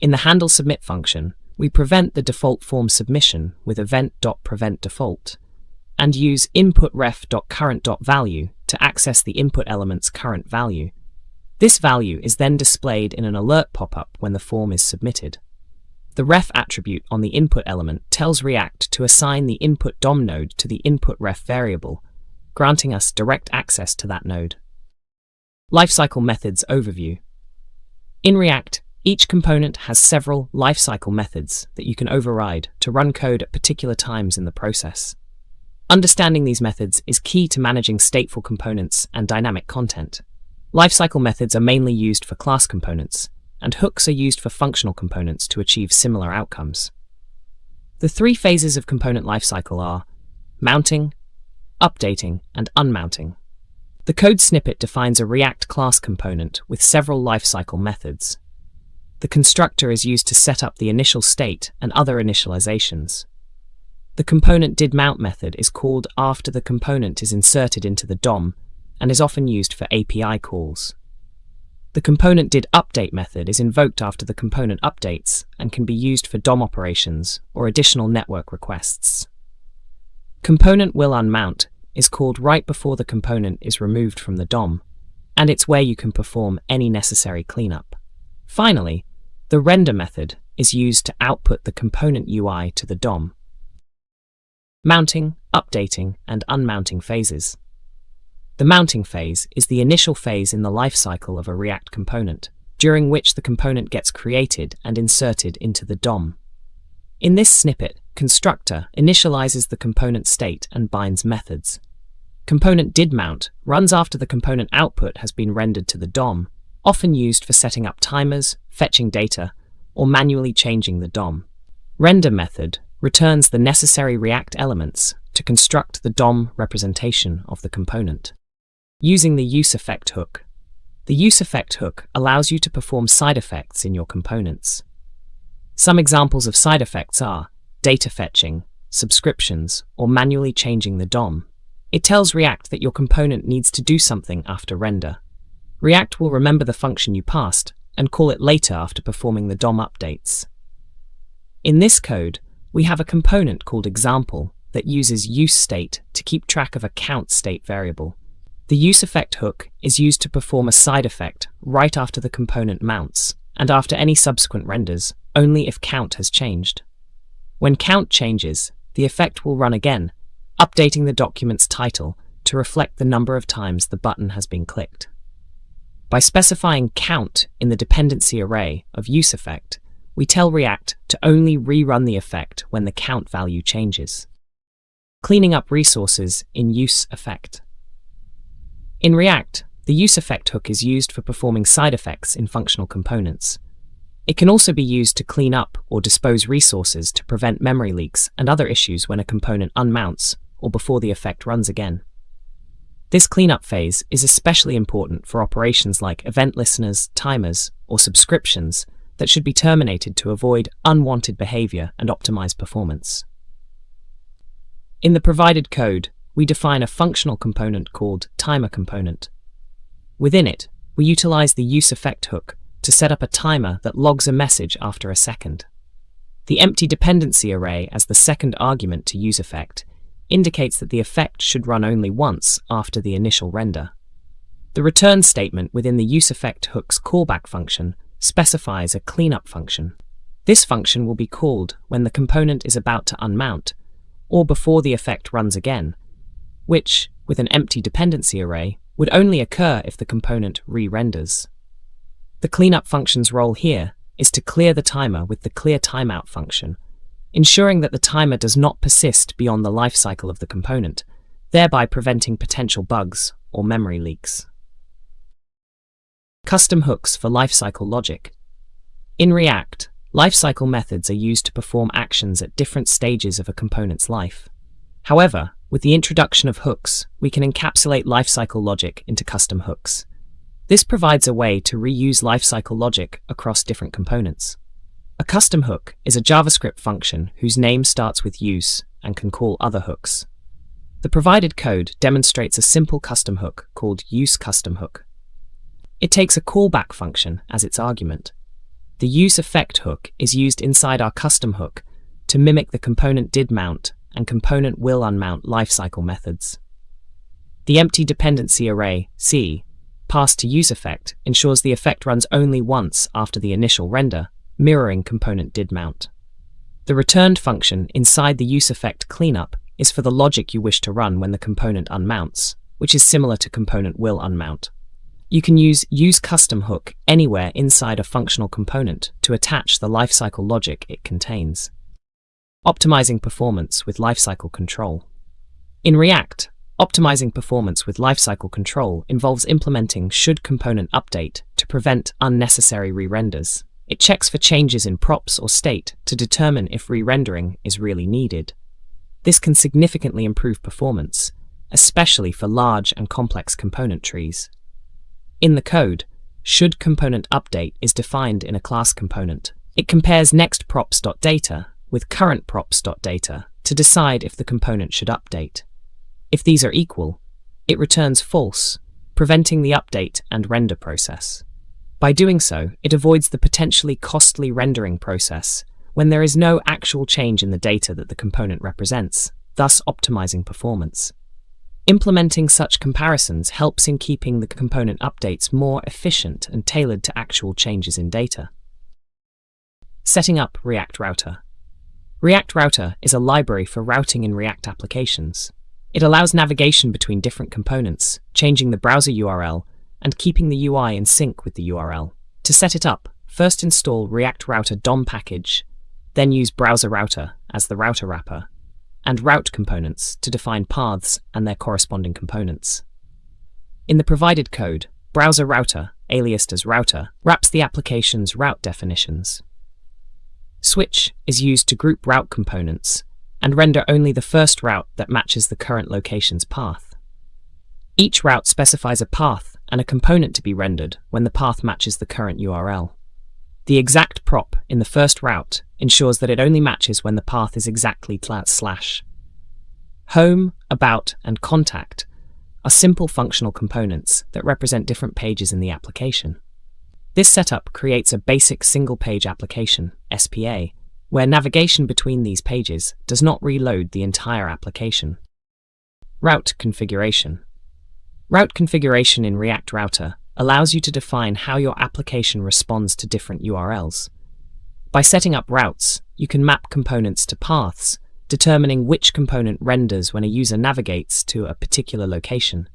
In the handleSubmit function, we prevent the default form submission with event.preventDefault and use inputRef.current.value to access the input element's current value. This value is then displayed in an alert pop-up when the form is submitted. The ref attribute on the input element tells React to assign the input DOM node to the inputRef variable, granting us direct access to that node. Lifecycle methods overview. In React, Each component has several lifecycle methods that you can override to run code at particular times in the process. Understanding these methods is key to managing stateful components and dynamic content. Lifecycle methods are mainly used for class components, and hooks are used for functional components to achieve similar outcomes. The three phases of component lifecycle are mounting, updating, and unmounting. The code snippet defines a React class component with several lifecycle methods. The constructor is used to set up the initial state and other initializations. The component didMount method is called after the component is inserted into the DOM and is often used for API calls. The component didUpdate method is invoked after the component updates and can be used for DOM operations or additional network requests. Component willUnmount is called right before the component is removed from the DOM, and it's where you can perform any necessary cleanup. Finally, the render method is used to output the component UI to the DOM. Mounting, updating, and unmounting phases. The mounting phase is the initial phase in the lifecycle of a React component, during which the component gets created and inserted into the DOM. In this snippet, constructor initializes the component state and binds methods. Component didMount runs after the component output has been rendered to the DOM, often used for setting up timers, fetching data, or manually changing the DOM. Render method returns the necessary React elements to construct the DOM representation of the component. Using the useEffect hook. The useEffect hook allows you to perform side effects in your components. Some examples of side effects are data fetching, subscriptions, or manually changing the DOM. It tells React that your component needs to do something after render. React will remember the function you passed and call it later after performing the DOM updates. In this code, we have a component called example that uses useState to keep track of a count state variable. The useEffect hook is used to perform a side effect right after the component mounts, and after any subsequent renders, only if count has changed. When count changes, the effect will run again, updating the document's title to reflect the number of times the button has been clicked. By specifying count in the dependency array of useEffect, we tell React to only rerun the effect when the count value changes. Cleaning up resources in useEffect. In React, the useEffect hook is used for performing side effects in functional components. It can also be used to clean up or dispose resources to prevent memory leaks and other issues when a component unmounts or before the effect runs again. This cleanup phase is especially important for operations like event listeners, timers, or subscriptions that should be terminated to avoid unwanted behavior and optimize performance. In the provided code, we define a functional component called timer component. Within it, we utilize the useEffect hook to set up a timer that logs a message after a second. The empty dependency array as the second argument to useEffect indicates that the effect should run only once after the initial render. The return statement within the useEffect hook's callback function specifies a cleanup function. This function will be called when the component is about to unmount, or before the effect runs again, which, with an empty dependency array, would only occur if the component re-renders. The cleanup function's role here is to clear the timer with the clearTimeout function, ensuring that the timer does not persist beyond the lifecycle of the component, thereby preventing potential bugs or memory leaks. Custom hooks for lifecycle logic. In React, lifecycle methods are used to perform actions at different stages of a component's life. However, with the introduction of hooks, we can encapsulate lifecycle logic into custom hooks. This provides a way to reuse lifecycle logic across different components. A custom hook is a JavaScript function whose name starts with use and can call other hooks. The provided code demonstrates a simple custom hook called useCustomHook. It takes a callback function as its argument. The useEffect hook is used inside our custom hook to mimic the component didMount and component willUnmount lifecycle methods. The empty dependency array, C, passed to useEffect ensures the effect runs only once after the initial render, mirroring component didMount. The returned function inside the useEffect cleanup is for the logic you wish to run when the component unmounts, which is similar to component willUnmount. You can use custom hook anywhere inside a functional component to attach the lifecycle logic it contains. Optimizing performance with lifecycle control. In React, optimizing performance with lifecycle control involves implementing should component update to prevent unnecessary re-renders. It checks for changes in props or state to determine if re-rendering is really needed. This can significantly improve performance, especially for large and complex component trees. In the code, should component update is defined in a class component. It compares next props.data with current props.data to decide if the component should update. If these are equal, it returns false, preventing the update and render process. By doing so, it avoids the potentially costly rendering process when there is no actual change in the data that the component represents, thus optimizing performance. Implementing such comparisons helps in keeping the component updates more efficient and tailored to actual changes in data. Setting up React Router. React Router is a library for routing in React applications. It allows navigation between different components, changing the browser URL, and keeping the UI in sync with the URL. To set it up, first install React Router DOM package, then use Browser Router as the router wrapper, and route components to define paths and their corresponding components. In the provided code, Browser Router, aliased as router, wraps the application's route definitions. Switch is used to group route components and render only the first route that matches the current location's path. Each route specifies a path and a component to be rendered when the path matches the current URL. The exact prop in the first route ensures that it only matches when the path is exactly /. Home, about, and contact are simple functional components that represent different pages in the application. This setup creates a basic single-page application, SPA, where navigation between these pages does not reload the entire application. Route configuration. Route configuration in React Router allows you to define how your application responds to different URLs. By setting up routes, you can map components to paths, determining which component renders when a user navigates to a particular location.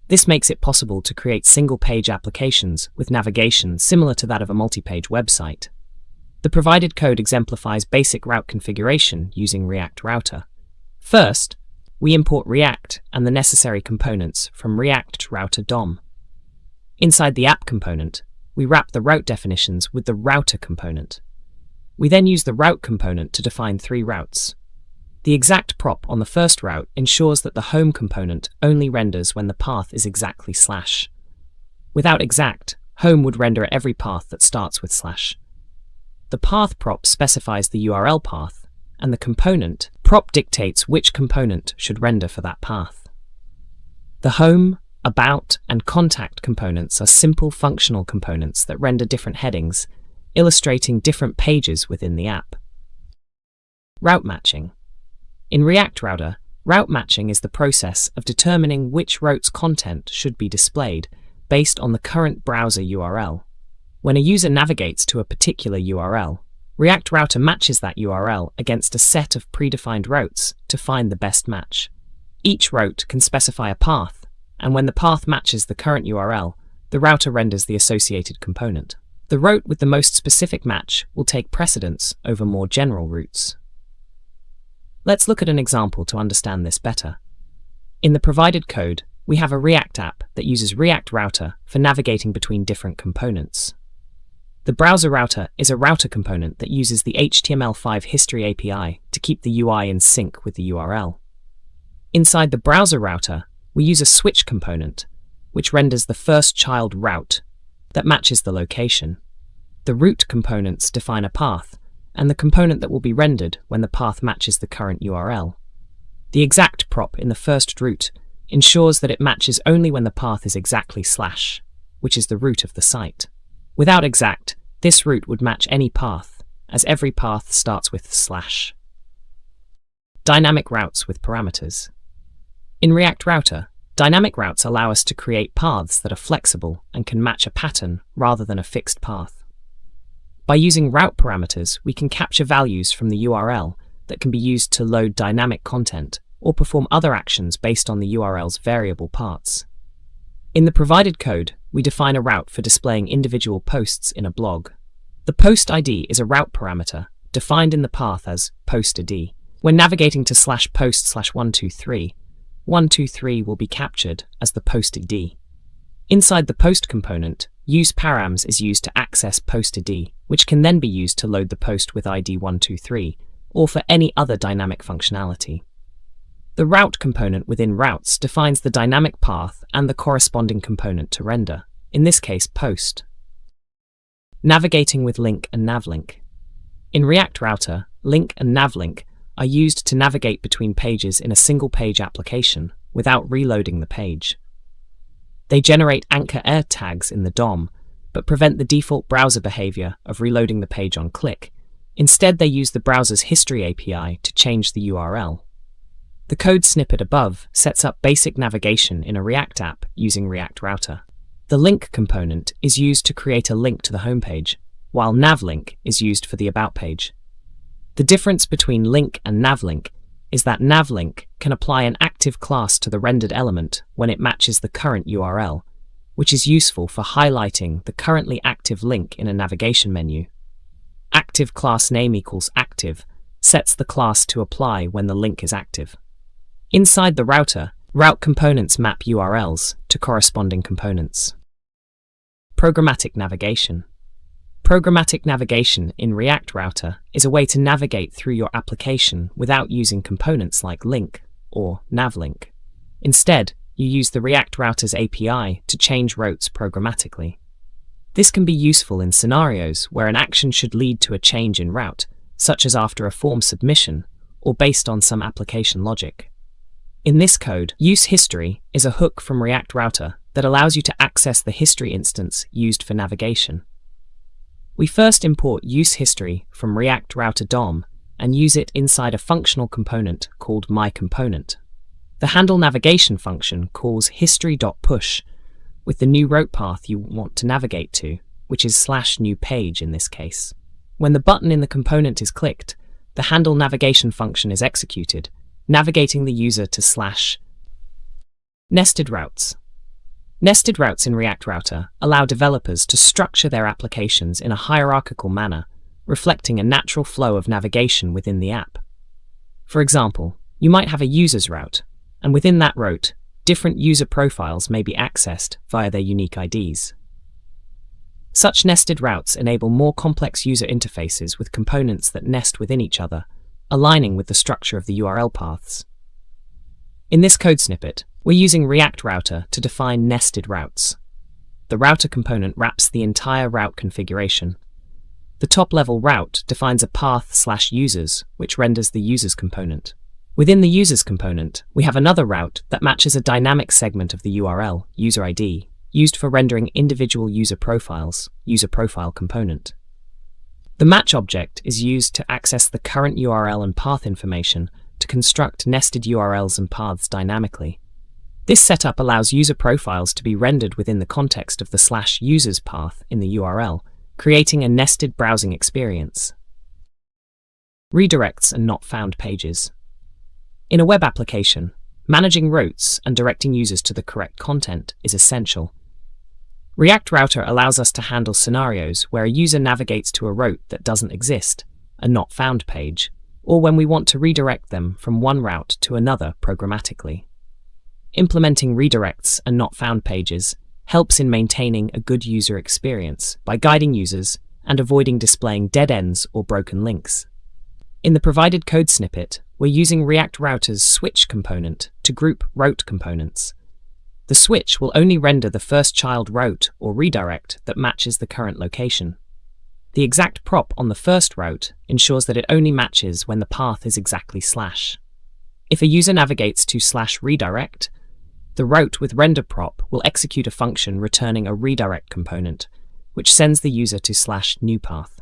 This makes it possible to create single-page applications with navigation similar to that of a multi-page website. The provided code exemplifies basic route configuration using React Router. First, we import React and the necessary components from React Router DOM. Inside the app component, we wrap the route definitions with the router component. We then use the route component to define 3 routes. The exact prop on the first route ensures that the home component only renders when the path is exactly /. Without exact, home would render every path that starts with /. The path prop specifies the URL path, and the component prop dictates which component should render for that path. The home, about, and contact components are simple functional components that render different headings, illustrating different pages within the app. Route matching. In React Router, route matching is the process of determining which route's content should be displayed based on the current browser URL. When a user navigates to a particular URL, React Router matches that URL against a set of predefined routes to find the best match. Each route can specify a path, and when the path matches the current URL, the router renders the associated component. The route with the most specific match will take precedence over more general routes. Let's look at an example to understand this better. In the provided code, we have a React app that uses React Router for navigating between different components. The browser router is a router component that uses the HTML5 history API to keep the UI in sync with the URL. Inside the browser router, we use a switch component, which renders the first child route that matches the location. The route components define a path, and the component that will be rendered when the path matches the current URL. The exact prop in the first route ensures that it matches only when the path is exactly /, which is the root of the site. Without exact, this route would match any path, as every path starts with /. Dynamic routes with parameters. In React Router, dynamic routes allow us to create paths that are flexible and can match a pattern rather than a fixed path. By using route parameters, we can capture values from the URL that can be used to load dynamic content or perform other actions based on the URL's variable parts. In the provided code, we define a route for displaying individual posts in a blog. The post ID is a route parameter, defined in the path as post_id. When navigating to /post/123, 123 will be captured as the post ID. Inside the post component, useParams is used to access post_id, which can then be used to load the post with ID 123, or for any other dynamic functionality. The route component within routes defines the dynamic path and the corresponding component to render, in this case post. Navigating with link and navlink. In React Router, link and navlink are used to navigate between pages in a single-page application without reloading the page. They generate anchor air tags in the DOM, but prevent the default browser behavior of reloading the page on click. Instead, they use the browser's history API to change the URL. The code snippet above sets up basic navigation in a React app using React Router. The link component is used to create a link to the homepage, while navlink is used for the about page. The difference between link and navlink is that navlink can apply an active class to the rendered element when it matches the current URL, which is useful for highlighting the currently active link in a navigation menu. Active class name equals active sets the class to apply when the link is active. Inside the router, route components map URLs to corresponding components. Programmatic navigation. Programmatic navigation in React Router is a way to navigate through your application without using components like link or navlink. Instead, you use the React Router's API to change routes programmatically. This can be useful in scenarios where an action should lead to a change in route, such as after a form submission or based on some application logic. In this code, useHistory is a hook from React Router that allows you to access the history instance used for navigation. We first import useHistory from React Router DOM and use it inside a functional component called myComponent. The handle navigation function calls history.push with the new route path you want to navigate to, which is /newPage in this case. When the button in the component is clicked, the handle navigation function is executed, navigating the user to /nested routes. Nested routes in React Router allow developers to structure their applications in a hierarchical manner, reflecting a natural flow of navigation within the app. For example, you might have a user's route, and within that route, different user profiles may be accessed via their unique IDs. Such nested routes enable more complex user interfaces with components that nest within each other, aligning with the structure of the URL paths. In this code snippet, we're using React Router to define nested routes. The router component wraps the entire route configuration. The top-level route defines a path/users, which renders the users component. Within the users component, we have another route that matches a dynamic segment of the URL, user ID, used for rendering individual user profiles, user profile component. The match object is used to access the current URL and path information to construct nested URLs and paths dynamically. This setup allows user profiles to be rendered within the context of the /users path in the URL, creating a nested browsing experience. Redirects and not found pages. In a web application, managing routes and directing users to the correct content is essential. React Router allows us to handle scenarios where a user navigates to a route that doesn't exist, a not found page, or when we want to redirect them from one route to another programmatically. Implementing redirects and not found pages helps in maintaining a good user experience by guiding users and avoiding displaying dead ends or broken links. In the provided code snippet, we're using React Router's switch component to group route components. The switch will only render the first child route or redirect that matches the current location. The exact prop on the first route ensures that it only matches when the path is exactly /. If a user navigates to /redirect, the route with render prop will execute a function returning a redirect component, which sends the user to /newPath.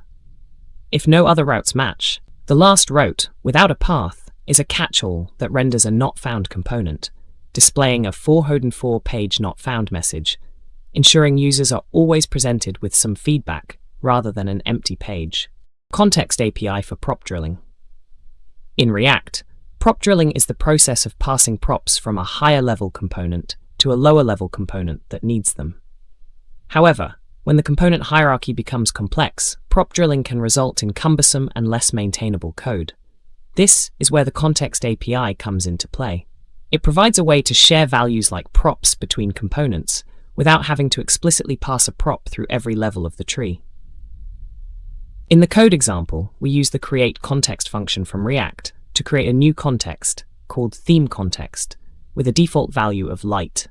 If no other routes match, the last route, without a path, is a catch-all that renders a not found component, displaying a 404-page not found message, ensuring users are always presented with some feedback rather than an empty page. Context API for prop drilling. In React, prop drilling is the process of passing props from a higher-level component to a lower-level component that needs them. However, when the component hierarchy becomes complex, prop drilling can result in cumbersome and less maintainable code. This is where the Context API comes into play. It provides a way to share values like props between components without having to explicitly pass a prop through every level of the tree. In the code example, we use the createContext function from React to create a new context called themeContext with a default value of light.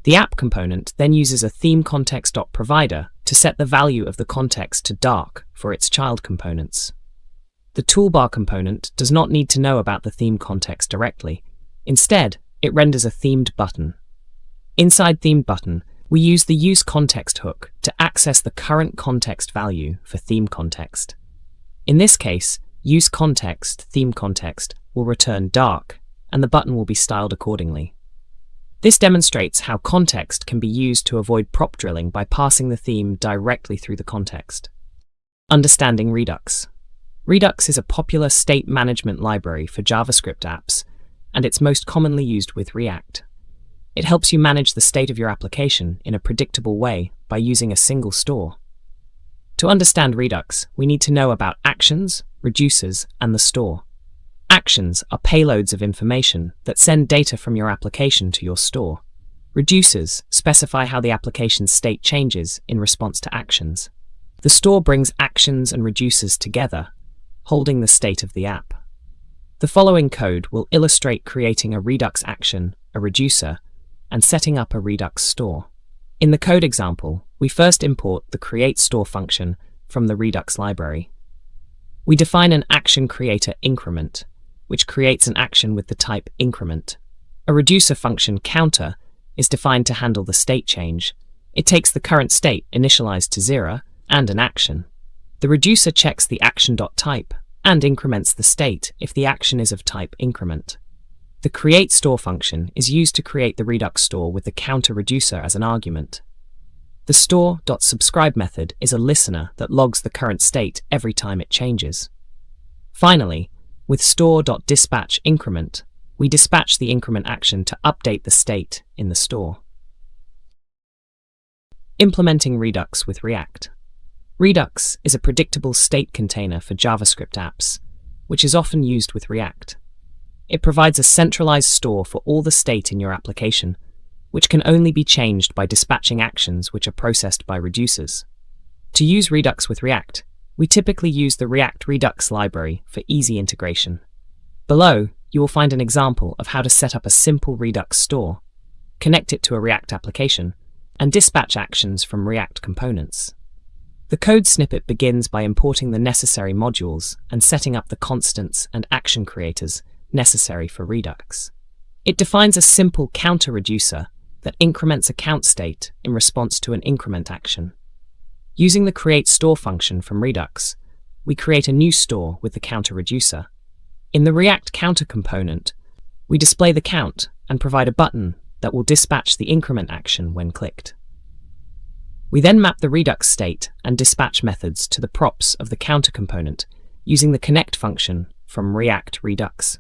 The app component then uses a themeContext.provider to set the value of the context to dark for its child components. The toolbar component does not need to know about the theme context directly. Instead, it renders a themed button. Inside themed button, we use the useContext hook to access the current context value for theme context. In this case, useContext theme context will return dark, and the button will be styled accordingly. This demonstrates how context can be used to avoid prop drilling by passing the theme directly through the context. Understanding Redux. Redux is a popular state management library for JavaScript apps, and it's most commonly used with React. It helps you manage the state of your application in a predictable way by using a single store. To understand Redux, we need to know about actions, reducers, and the store. Actions are payloads of information that send data from your application to your store. Reducers specify how the application's state changes in response to actions. The store brings actions and reducers together, holding the state of the app. The following code will illustrate creating a Redux action, a reducer, and setting up a Redux store. In the code example, we first import the createStore function from the Redux library. We define an action creator increment, which creates an action with the type increment. A reducer function counter is defined to handle the state change. It takes the current state initialized to 0 and an action. The reducer checks the action.type and increments the state if the action is of type increment. The createStore function is used to create the Redux store with the counter reducer as an argument. The store.subscribe method is a listener that logs the current state every time it changes. Finally, with store.dispatch increment, we dispatch the increment action to update the state in the store. Implementing Redux with React. Redux is a predictable state container for JavaScript apps, which is often used with React. It provides a centralized store for all the state in your application, which can only be changed by dispatching actions which are processed by reducers. To use Redux with React, we typically use the React Redux library for easy integration. Below, you will find an example of how to set up a simple Redux store, connect it to a React application, and dispatch actions from React components. The code snippet begins by importing the necessary modules and setting up the constants and action creators necessary for Redux. It defines a simple counter reducer that increments a count state in response to an increment action. Using the createStore function from Redux, we create a new store with the counter reducer. In the React counter component, we display the count and provide a button that will dispatch the increment action when clicked. We then map the Redux state and dispatch methods to the props of the counter component using the connect function from React Redux.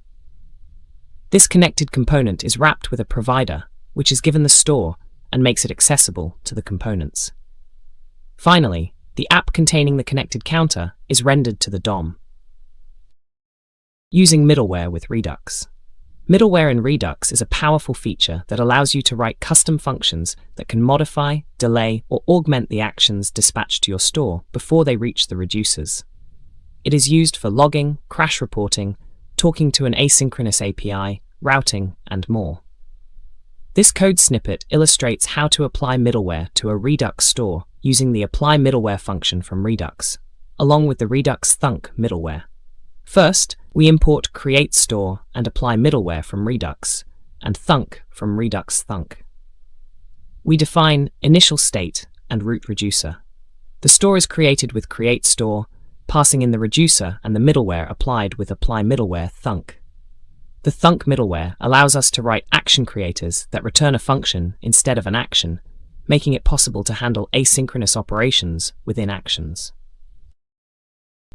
This connected component is wrapped with a provider, which is given the store and makes it accessible to the components. Finally, the app containing the connected counter is rendered to the DOM. Using middleware with Redux. Middleware in Redux is a powerful feature that allows you to write custom functions that can modify, delay, or augment the actions dispatched to your store before they reach the reducers. It is used for logging, crash reporting, talking to an asynchronous API, routing, and more. This code snippet illustrates how to apply middleware to a Redux store using the apply middleware function from Redux, along with the Redux Thunk middleware. First, we import createStore and apply middleware from Redux, and Thunk from Redux Thunk. We define initial state and root reducer. The store is created with createStore, passing in the reducer and the middleware applied with apply middleware Thunk. The Thunk middleware allows us to write action creators that return a function instead of an action, making it possible to handle asynchronous operations within actions.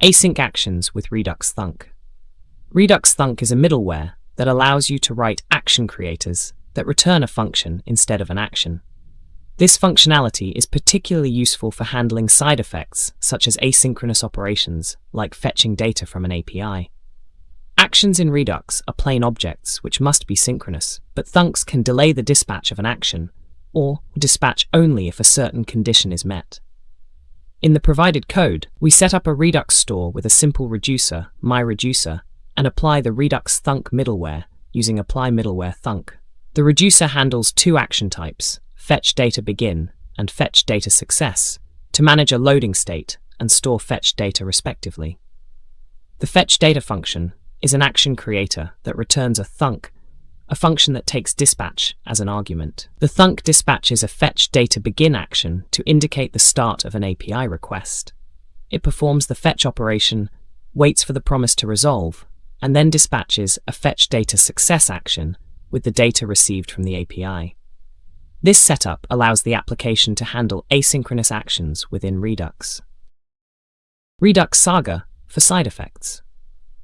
Async actions with Redux Thunk. Redux Thunk is a middleware that allows you to write action creators that return a function instead of an action. This functionality is particularly useful for handling side effects, such as asynchronous operations, like fetching data from an API. Actions in Redux are plain objects which must be synchronous, but thunks can delay the dispatch of an action, or dispatch only if a certain condition is met. In the provided code, we set up a Redux store with a simple reducer, myReducer, and apply the Redux thunk middleware using apply middleware thunk. The reducer handles two action types, fetch data begin and fetch data success, to manage a loading state and store fetch data respectively. The fetch data function is an action creator that returns a thunk, a function that takes dispatch as an argument. The thunk dispatches a fetch data begin action to indicate the start of an API request. It performs the fetch operation, waits for the promise to resolve, and then dispatches a fetch data success action with the data received from the API. This setup allows the application to handle asynchronous actions within Redux. Redux Saga for side effects.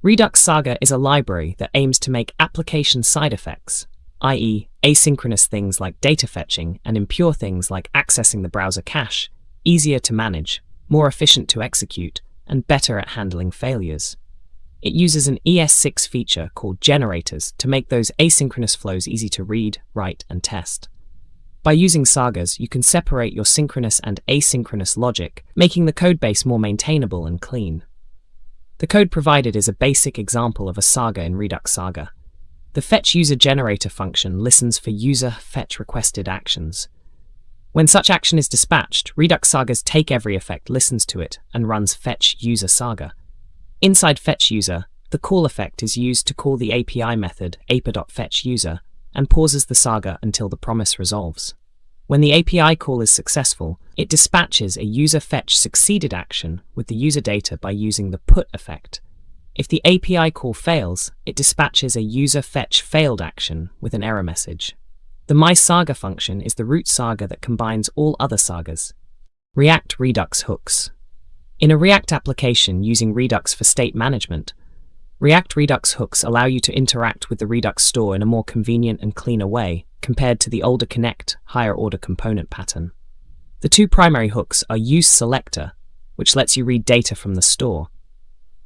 Redux Saga is a library that aims to make application side effects, i.e. asynchronous things like data fetching and impure things like accessing the browser cache, easier to manage, more efficient to execute, and better at handling failures. It uses an ES6 feature called generators to make those asynchronous flows easy to read, write, and test. By using sagas, you can separate your synchronous and asynchronous logic, making the codebase more maintainable and clean. The code provided is a basic example of a saga in Redux Saga. The fetchUserGenerator function listens for user fetch requested actions. When such action is dispatched, Redux Sagas takeEveryEffect listens to it and runs fetchUserSaga. Inside fetchUser, the call effect is used to call the API method api.fetchUser and pauses the saga until the promise resolves. When the API call is successful, it dispatches a user fetch succeeded action with the user data by using the put effect. If the API call fails, it dispatches a user fetch failed action with an error message. The mySaga function is the root saga that combines all other sagas. React Redux hooks. In a React application using Redux for state management, React Redux hooks allow you to interact with the Redux store in a more convenient and cleaner way compared to the older Connect, higher-order component pattern. The two primary hooks are useSelector, which lets you read data from the store,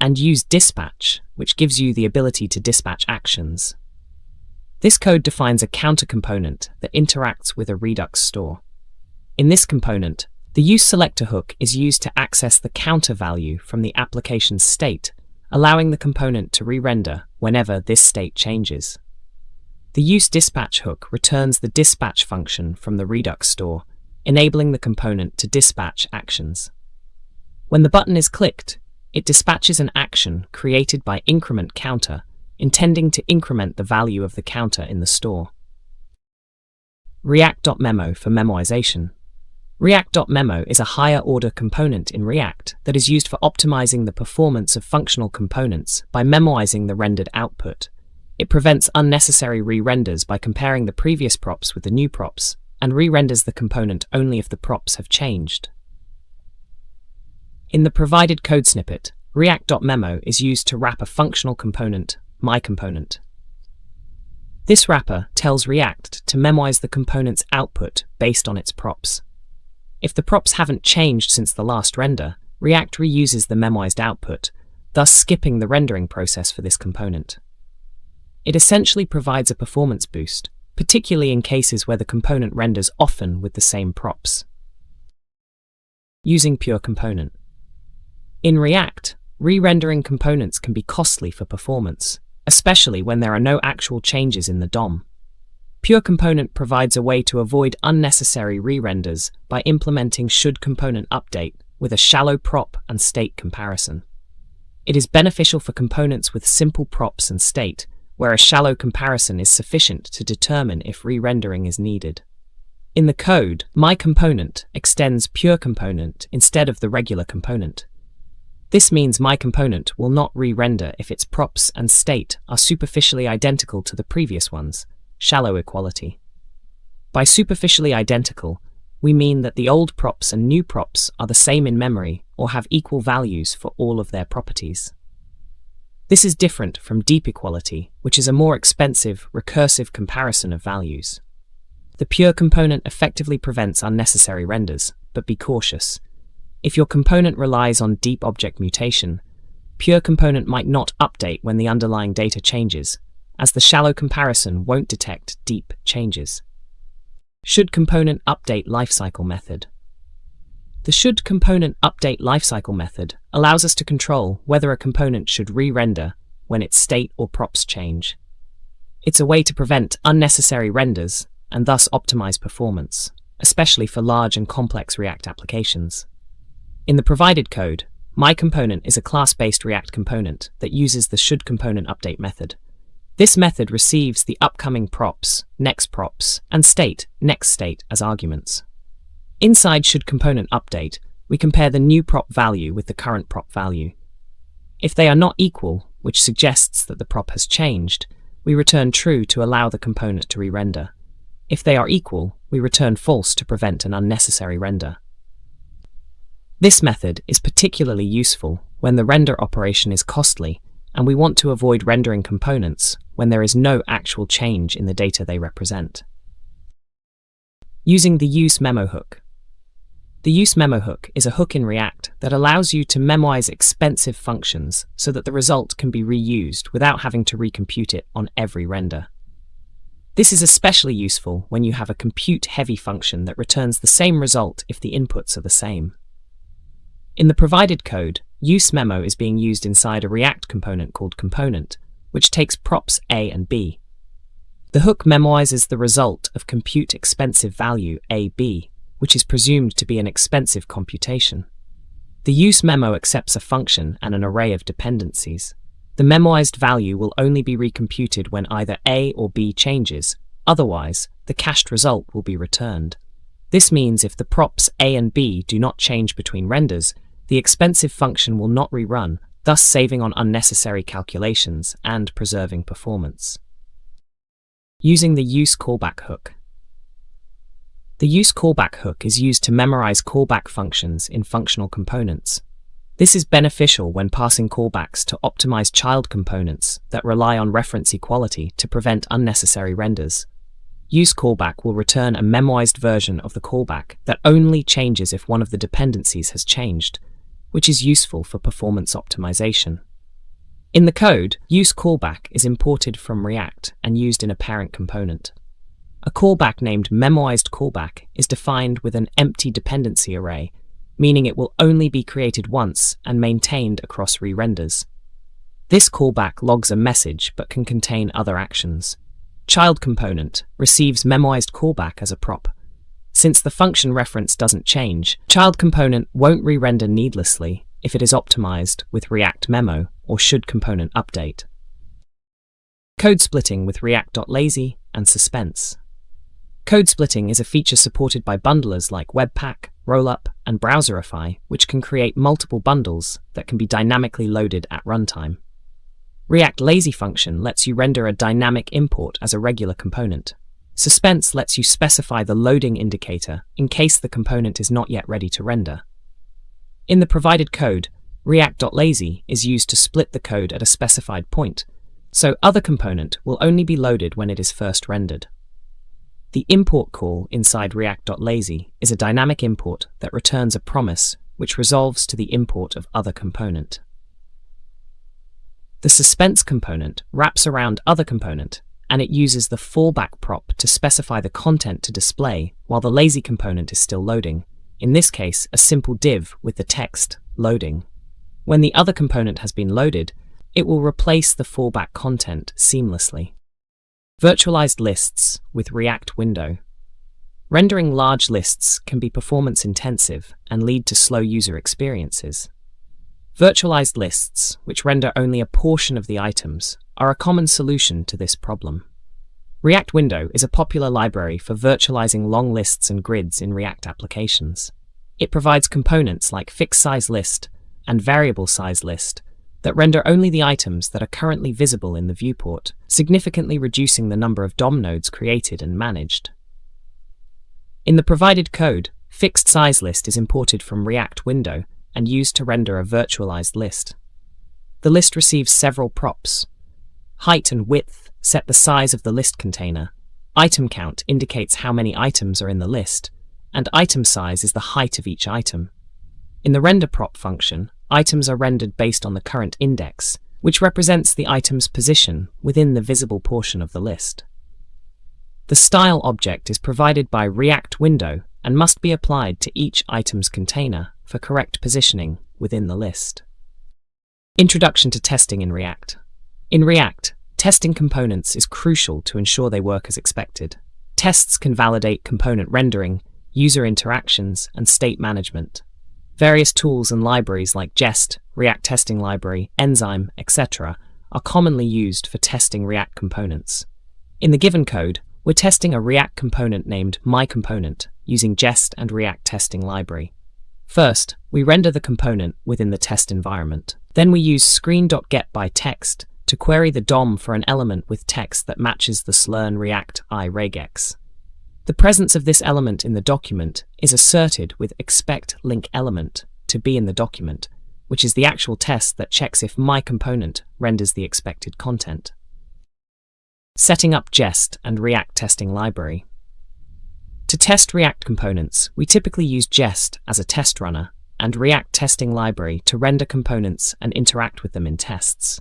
and useDispatch, which gives you the ability to dispatch actions. This code defines a counter component that interacts with a Redux store. In this component, the useSelector hook is used to access the counter value from the application's state, allowing the component to re-render whenever this state changes. The useDispatch hook returns the dispatch function from the Redux store, enabling the component to dispatch actions. When the button is clicked, it dispatches an action created by incrementCounter, intending to increment the value of the counter in the store. React.memo for memoization. React.memo is a higher-order component in React that is used for optimizing the performance of functional components by memoizing the rendered output. It prevents unnecessary re-renders by comparing the previous props with the new props, and re-renders the component only if the props have changed. In the provided code snippet, React.memo is used to wrap a functional component, myComponent. This wrapper tells React to memoize the component's output based on its props. If the props haven't changed since the last render, React reuses the memoized output, thus skipping the rendering process for this component. It essentially provides a performance boost, particularly in cases where the component renders often with the same props. Using pure component. In React, re-rendering components can be costly for performance, especially when there are no actual changes in the DOM. Pure Component provides a way to avoid unnecessary re-renders by implementing shouldComponentUpdate with a shallow prop and state comparison. It is beneficial for components with simple props and state, where a shallow comparison is sufficient to determine if re-rendering is needed. In the code, myComponent extends Pure Component instead of the regular component. This means myComponent will not re-render if its props and state are superficially identical to the previous ones. Shallow equality. By superficially identical, we mean that the old props and new props are the same in memory or have equal values for all of their properties. This is different from deep equality, which is a more expensive, recursive comparison of values. The pure component effectively prevents unnecessary renders, but be cautious. If your component relies on deep object mutation, pure component might not update when the underlying data changes, as the shallow comparison won't detect deep changes. Should component update lifecycle method. The should component update lifecycle method allows us to control whether a component should re-render when its state or props change. It's a way to prevent unnecessary renders and thus optimize performance, especially for large and complex React applications. In the provided code, my component is a class-based React component that uses the should component update method. This method receives the upcoming props, next props, and state, next state as arguments. Inside should component update, we compare the new prop value with the current prop value. If they are not equal, which suggests that the prop has changed, we return true to allow the component to re-render. If they are equal, we return false to prevent an unnecessary render. This method is particularly useful when the render operation is costly and we want to avoid rendering components when there is no actual change in the data they represent. Using the use memo hook. The use memo hook is a hook in React that allows you to memoize expensive functions so that the result can be reused without having to recompute it on every render. This is especially useful when you have a compute-heavy function that returns the same result if the inputs are the same. In the provided code, use memo is being used inside a React component called component, which takes props A and B. The hook memoizes the result of compute expensive value AB, which is presumed to be an expensive computation. The use memo accepts a function and an array of dependencies. The memoized value will only be recomputed when either A or B changes, otherwise, the cached result will be returned. This means if the props A and B do not change between renders, the expensive function will not rerun, thus saving on unnecessary calculations and preserving performance. Using the use callback hook. The use callback hook is used to memorize callback functions in functional components. This is beneficial when passing callbacks to optimize child components that rely on reference equality to prevent unnecessary renders. Use callback will return a memoized version of the callback that only changes if one of the dependencies has changed, which is useful for performance optimization. In the code, use callback is imported from React and used in a parent component. A callback named memoized callback is defined with an empty dependency array, meaning it will only be created once and maintained across re-renders. This callback logs a message but can contain other actions. Child component receives memoized callback as a prop. Since the function reference doesn't change, child component won't re-render needlessly if it is optimized with React memo or should component update. Code splitting with React.lazy and suspense. Code splitting is a feature supported by bundlers like Webpack, Rollup, and Browserify, which can create multiple bundles that can be dynamically loaded at runtime. React lazy function lets you render a dynamic import as a regular component. Suspense lets you specify the loading indicator in case the component is not yet ready to render. In the provided code, React.lazy is used to split the code at a specified point, so other component will only be loaded when it is first rendered. The import call inside React.lazy is a dynamic import that returns a promise which resolves to the import of other component. The suspense component wraps around other component, and it uses the fallback prop to specify the content to display while the lazy component is still loading, in this case a simple div with the text loading. When the other component has been loaded, it will replace the fallback content seamlessly. Virtualized lists with React window. Rendering large lists can be performance intensive and lead to slow user experiences. Virtualized lists, which render only a portion of the items, are a common solution to this problem. React Window is a popular library for virtualizing long lists and grids in React applications. It provides components like fixed size list and variable size list that render only the items that are currently visible in the viewport, significantly reducing the number of DOM nodes created and managed. In the provided code, fixed size list is imported from React Window and used to render a virtualized list. the list receives several props. Height and width set the size of the list container. Item count indicates how many items are in the list, and item size is the height of each item. In the render prop function, items are rendered based on the current index, which represents the item's position within the visible portion of the list. The style object is provided by React window and must be applied to each item's container for correct positioning within the list. Introduction to testing in React. In React, testing components is crucial to ensure they work as expected. Tests can validate component rendering, user interactions, and state management. Various tools and libraries like Jest, React Testing Library, Enzyme, etc. are commonly used for testing React components. In the given code, we're testing a React component named myComponent using Jest and React Testing Library. First, we render the component within the test environment. Then we use screen.getByText to query the DOM for an element with text that matches the slurn React iregex. The presence of this element in the document is asserted with expectLinkElement to be in the document, which is the actual test that checks if myComponent renders the expected content. Setting up Jest and React Testing Library. To test React components, we typically use Jest as a test runner and React Testing Library to render components and interact with them in tests.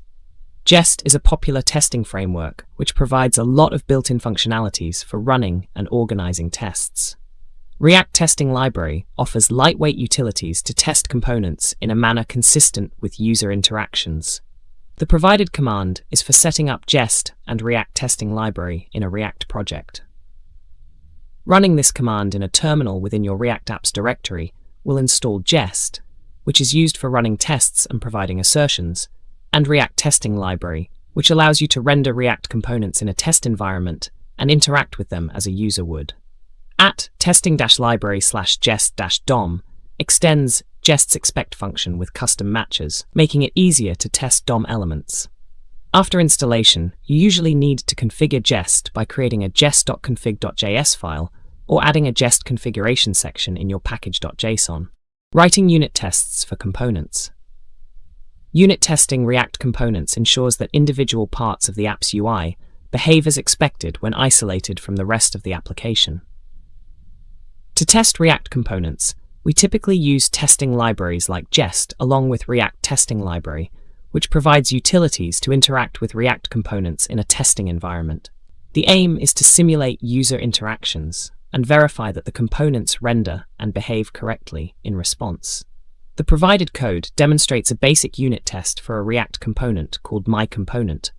Jest is a popular testing framework which provides a lot of built-in functionalities for running and organizing tests. React Testing Library offers lightweight utilities to test components in a manner consistent with user interactions. The provided command is for setting up Jest and React Testing Library in a React project. Running this command in a terminal within your React Apps directory will install Jest, which is used for running tests and providing assertions, and React Testing Library, which allows you to render React components in a test environment and interact with them as a user would. @testing-library/jest-dom extends Jest's expect function with custom matches, making it easier to test DOM elements. After installation, you usually need to configure Jest by creating a jest.config.js file or adding a Jest configuration section in your package.json. Writing unit tests for components. Unit testing React components ensures that individual parts of the app's UI behave as expected when isolated from the rest of the application. To test React components, we typically use testing libraries like Jest along with React Testing Library, which provides utilities to interact with React components in a testing environment. The aim is to simulate user interactions and verify that the components render and behave correctly in response. The provided code demonstrates a basic unit test for a React component called myComponent.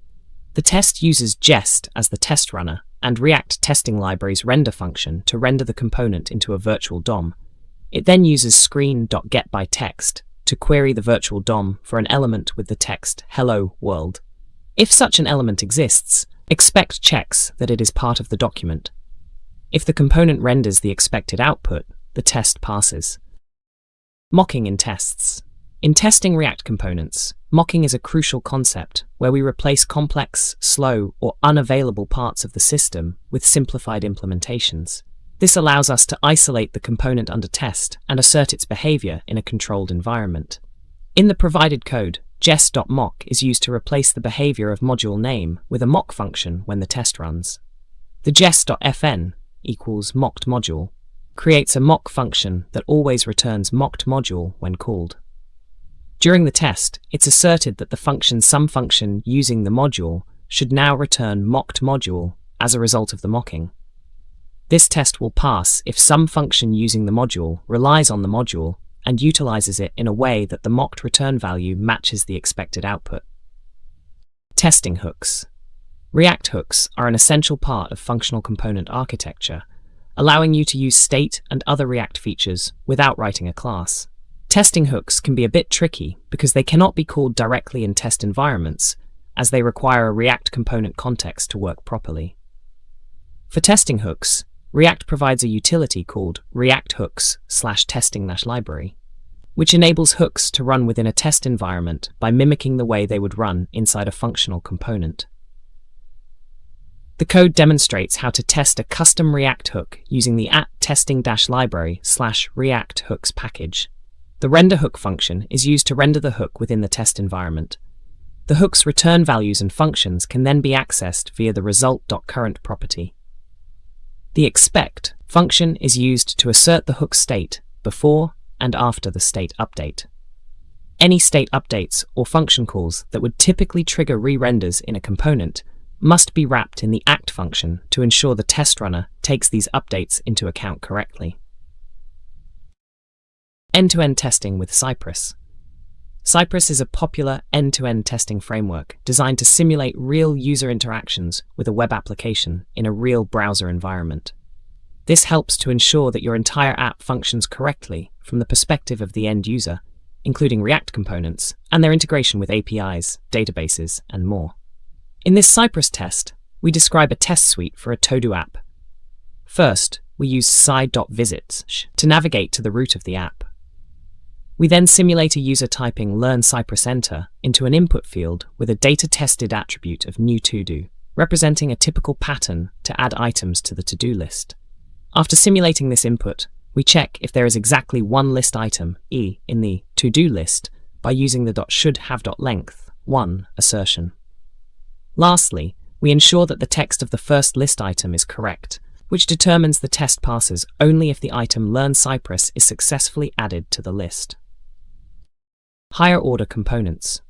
The test uses Jest as the test runner and React Testing Library's render function to render the component into a virtual DOM. It then uses screen.getByText to query the virtual DOM for an element with the text "Hello World." If such an element exists, expect checks that it is part of the document. If the component renders the expected output, the test passes. Mocking in tests. In testing React components, mocking is a crucial concept where we replace complex, slow, or unavailable parts of the system with simplified implementations. This allows us to isolate the component under test and assert its behavior in a controlled environment. In the provided code, jest.mock is used to replace the behavior of module name with a mock function when the test runs. The jest.fn equals mocked module creates a mock function that always returns mocked module when called. During the test, it's asserted that the function SumFunction using the module should now return mocked module as a result of the mocking. This test will pass if SumFunction using the module relies on the module and utilizes it in a way that the mocked return value matches the expected output. Testing hooks. React hooks are an essential part of functional component architecture, allowing you to use state and other React features without writing a class. Testing hooks can be a bit tricky because they cannot be called directly in test environments, as they require a React component context to work properly. For testing hooks, React provides a utility called ReactHooks/testing-library, which enables hooks to run within a test environment by mimicking the way they would run inside a functional component. The code demonstrates how to test a custom React hook using the @testing-library/ReactHooks package. The render hook function is used to render the hook within the test environment. the hook's return values and functions can then be accessed via the result.current property. The expect function is used to assert the hook state before and after the state update. Any state updates or function calls that would typically trigger re-renders in a component must be wrapped in the act function to ensure the test runner takes these updates into account correctly. End-to-end testing with Cypress. Cypress is a popular end-to-end testing framework designed to simulate real user interactions with a web application in a real browser environment. This helps to ensure that your entire app functions correctly from the perspective of the end user, including React components and their integration with APIs, databases, and more. In this Cypress test, we describe a test suite for a Todo app. First, we use side.visits to navigate to the root of the app. We then simulate a user typing learn Cypress enter into an input field with a data-tested attribute of new to-do, representing a typical pattern to add items to the to-do list. After simulating this input, we check if there is exactly one list item, E, in the to-do list by using the .shouldHave.length 1 assertion. Lastly, we ensure that the text of the first list item is correct, which determines the test passes only if the item learn Cypress is successfully added to the list. Higher order components.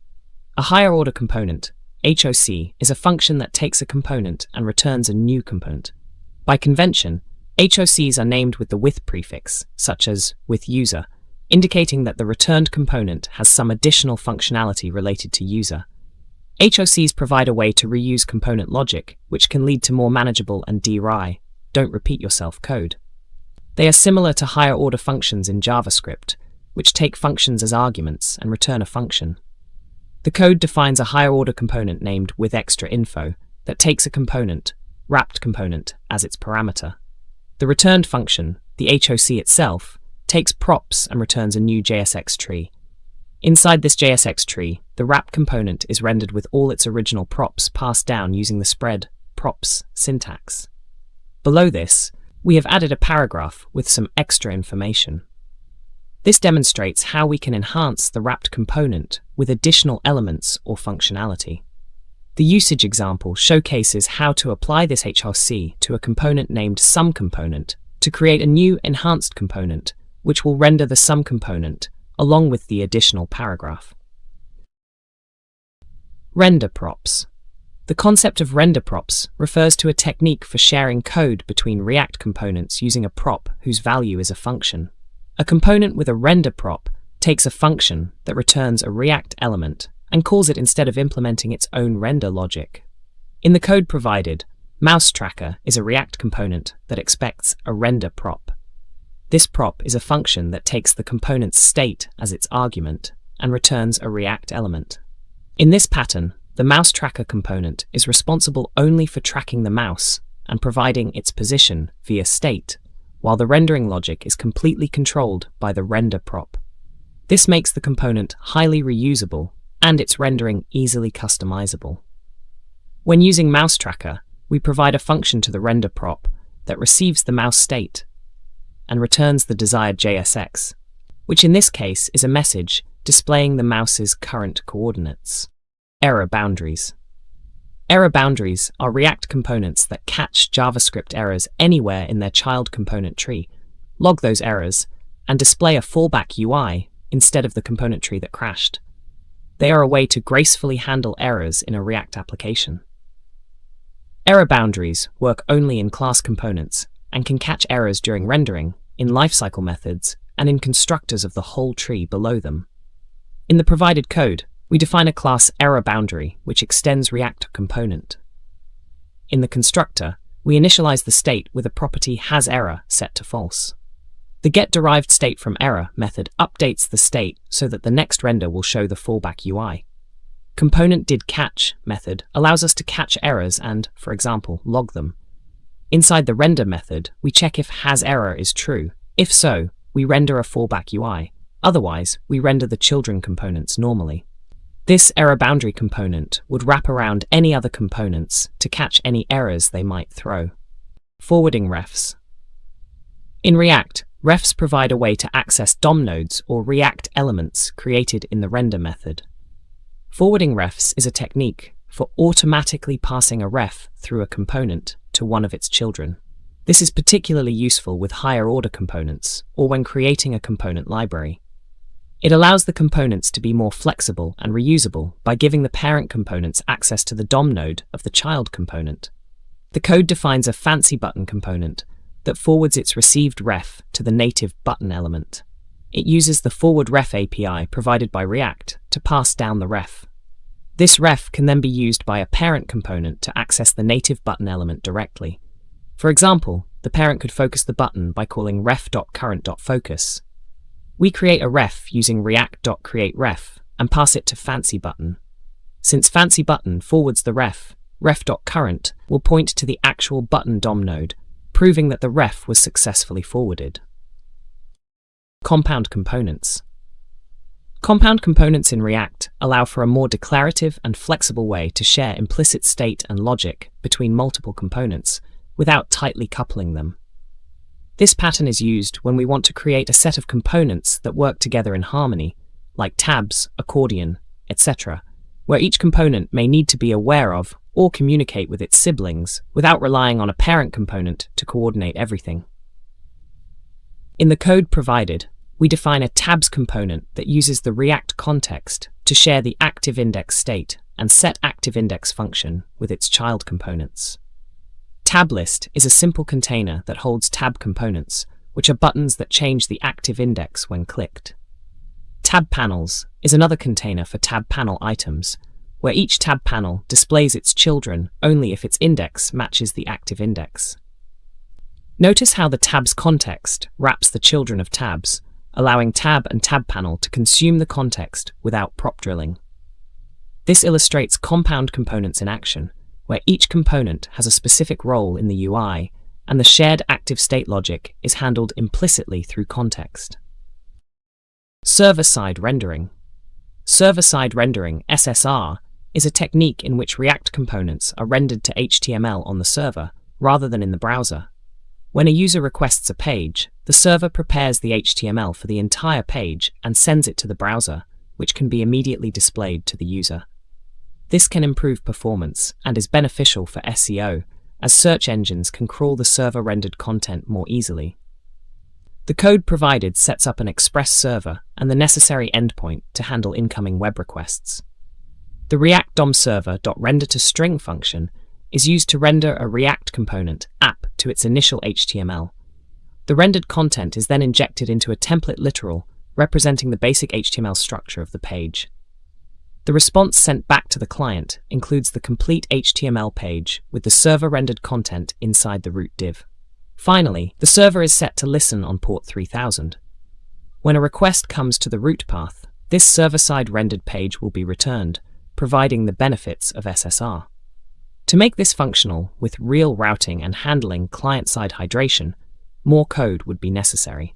A higher order component, HOC, is a function that takes a component and returns a new component. By convention, HOCs are named with the with prefix, such as with user, indicating that the returned component has some additional functionality related to user. HOCs provide a way to reuse component logic, which can lead to more manageable and DRI, don't repeat yourself code. They are similar to higher order functions in JavaScript, which take functions as arguments and return a function. The code defines a higher order component named with extra info that takes a component, wrapped component, as its parameter. The returned function, the HOC itself, takes props and returns a new JSX tree. Inside this JSX tree, the wrap component is rendered with all its original props passed down using the spread props syntax. Below this, we have added a paragraph with some extra information. This demonstrates how we can enhance the wrapped component with additional elements or functionality. The usage example showcases how to apply this HRC to a component named SumComponent to create a new enhanced component, which will render the sum component along with the additional paragraph. Render props. The concept of render props refers to a technique for sharing code between React components using a prop whose value is a function. A component with a render prop takes a function that returns a React element and calls it instead of implementing its own render logic. In the code provided, mouse tracker is a React component that expects a render prop. This prop is a function that takes the component's state as its argument and returns a React element. In this pattern, the mouse tracker component is responsible only for tracking the mouse and providing its position via state, while the rendering logic is completely controlled by the render prop. This makes the component highly reusable and its rendering easily customizable. When using mouse tracker, we provide a function to the render prop that receives the mouse state and returns the desired JSX, which in this case is a message displaying the mouse's current coordinates. Error boundaries. Error boundaries are React components that catch JavaScript errors anywhere in their child component tree, log those errors, and display a fallback UI instead of the component tree that crashed. They are a way to gracefully handle errors in a React application. Error boundaries work only in class components and can catch errors during rendering, in lifecycle methods, and in constructors of the whole tree below them. In the provided code, we define a class error boundary which extends React component. In the constructor, we initialize the state with a property hasError set to false. The getDerivedStateFromError method updates the state so that the next render will show the fallback UI. ComponentDidCatch method allows us to catch errors and, for example, log them. Inside the render method, we check if hasError is true. If so, we render a fallback UI. Otherwise, we render the children components normally. This error boundary component would wrap around any other components to catch any errors they might throw. Forwarding refs. In React, refs provide a way to access DOM nodes or React elements created in the render method. Forwarding refs is a technique for automatically passing a ref through a component to one of its children. This is particularly useful with higher-order components or when creating a component library. It allows the components to be more flexible and reusable by giving the parent components access to the DOM node of the child component. The code defines a fancy button component that forwards its received ref to the native button element. It uses the forward ref API provided by React to pass down the ref. This ref can then be used by a parent component to access the native button element directly. For example, the parent could focus the button by calling ref.current.focus. We create a ref using react.createRef and pass it to fancy button. Since fancy button forwards the ref.current will point to the actual button DOM node, proving that the ref was successfully forwarded. Compound components. Compound components in React allow for a more declarative and flexible way to share implicit state and logic between multiple components without tightly coupling them. This pattern is used when we want to create a set of components that work together in harmony, like tabs, accordion, etc., where each component may need to be aware of or communicate with its siblings without relying on a parent component to coordinate everything. In the code provided, we define a tabs component that uses the React context to share the activeIndex state and setActiveIndex function with its child components. TabList is a simple container that holds tab components, which are buttons that change the active index when clicked. Tab panels is another container for tab panel items, where each tab panel displays its children only if its index matches the active index. Notice how the tabs context wraps the children of tabs, allowing tab and tab panel to consume the context without prop drilling. This illustrates compound components in action, where each component has a specific role in the UI, and the shared active state logic is handled implicitly through context. Server-side rendering. Server-side rendering, SSR, is a technique in which React components are rendered to HTML on the server rather than in the browser. When a user requests a page, the server prepares the HTML for the entire page and sends it to the browser, which can be immediately displayed to the user. This can improve performance and is beneficial for SEO, as search engines can crawl the server-rendered content more easily. The code provided sets up an express server and the necessary endpoint to handle incoming web requests. The React DOM server.renderToString function is used to render a React component app to its initial HTML. The rendered content is then injected into a template literal representing the basic HTML structure of the page. The response sent back to the client includes the complete HTML page with the server-rendered content inside the root div. Finally, the server is set to listen on port 3000. When a request comes to the root path, this server-side rendered page will be returned, providing the benefits of SSR. To make this functional with real routing and handling client-side hydration, more code would be necessary.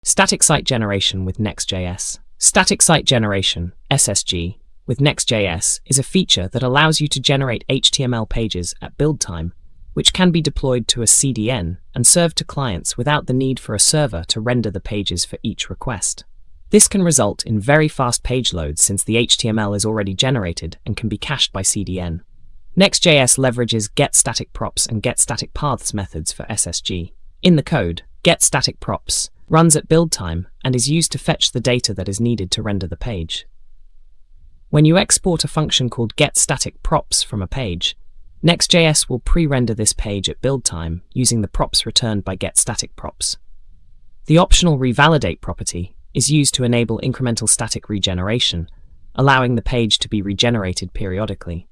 Static site generation with Next.js. Static site generation, SSG, with Next.js is a feature that allows you to generate HTML pages at build time, which can be deployed to a CDN and served to clients without the need for a server to render the pages for each request. This can result in very fast page loads since the HTML is already generated and can be cached by CDN. Next.js leverages getStaticProps and getStaticPaths methods for SSG. In the code, getStaticProps runs at build time and is used to fetch the data that is needed to render the page. When you export a function called getStaticProps from a page, Next.js will pre-render this page at build time using the props returned by getStaticProps. The optional revalidate property is used to enable incremental static regeneration, allowing the page to be regenerated periodically.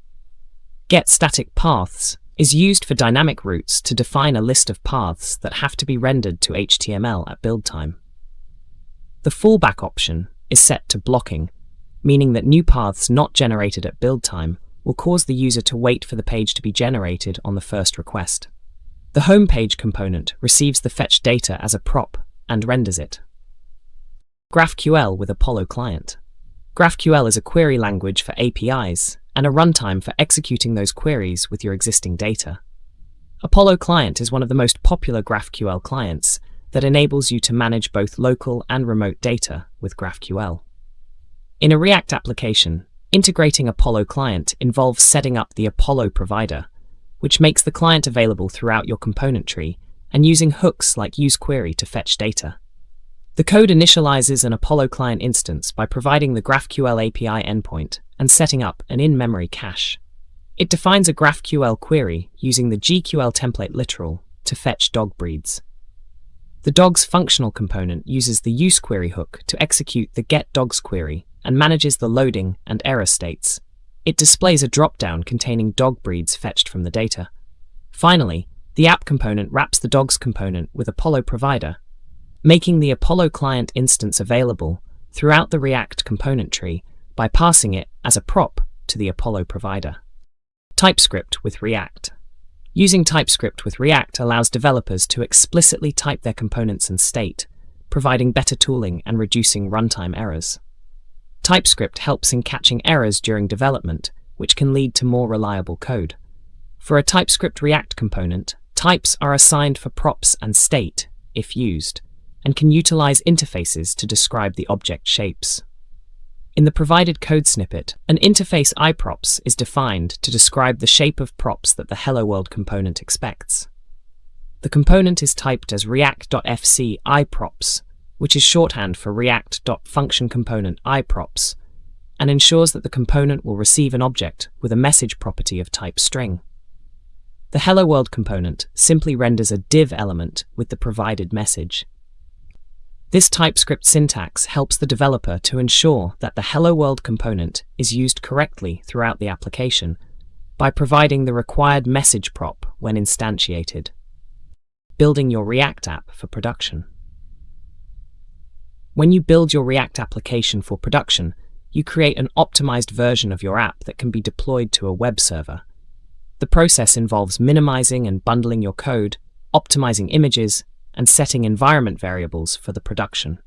GetStaticPaths is used for dynamic routes to define a list of paths that have to be rendered to HTML at build time. The fallback option is set to blocking, meaning that new paths not generated at build time will cause the user to wait for the page to be generated on the first request. The homepage component receives the fetched data as a prop and renders it. GraphQL with Apollo Client. GraphQL is a query language for APIs and a runtime for executing those queries with your existing data. Apollo Client is one of the most popular GraphQL clients that enables you to manage both local and remote data with GraphQL. In a React application, integrating Apollo client involves setting up the Apollo provider, which makes the client available throughout your component tree, and using hooks like useQuery to fetch data. The code initializes an Apollo client instance by providing the GraphQL API endpoint and setting up an in-memory cache. It defines a GraphQL query using the GQL template literal to fetch dog breeds. The dogs functional component uses the useQuery hook to execute the getDogs query and manages the loading and error states. It displays a drop-down containing dog breeds fetched from the data. Finally, the app component wraps the dogs component with Apollo provider, making the Apollo client instance available throughout the React component tree by passing it as a prop to the Apollo provider. TypeScript with React. Using TypeScript with React allows developers to explicitly type their components and state, providing better tooling and reducing runtime errors. TypeScript helps in catching errors during development, which can lead to more reliable code. For a TypeScript React component, types are assigned for props and state, if used, and can utilize interfaces to describe the object shapes. In the provided code snippet, an interface iProps is defined to describe the shape of props that the Hello World component expects. The component is typed as react.fc iProps, which is shorthand for react.functionComponent iProps, and ensures that the component will receive an object with a message property of type string. The Hello World component simply renders a div element with the provided message. This TypeScript syntax helps the developer to ensure that the Hello World component is used correctly throughout the application by providing the required message prop when instantiated. Building your React app for production. When you build your React application for production, you create an optimized version of your app that can be deployed to a web server. The process involves minimizing and bundling your code, optimizing images, and setting environment variables for the production.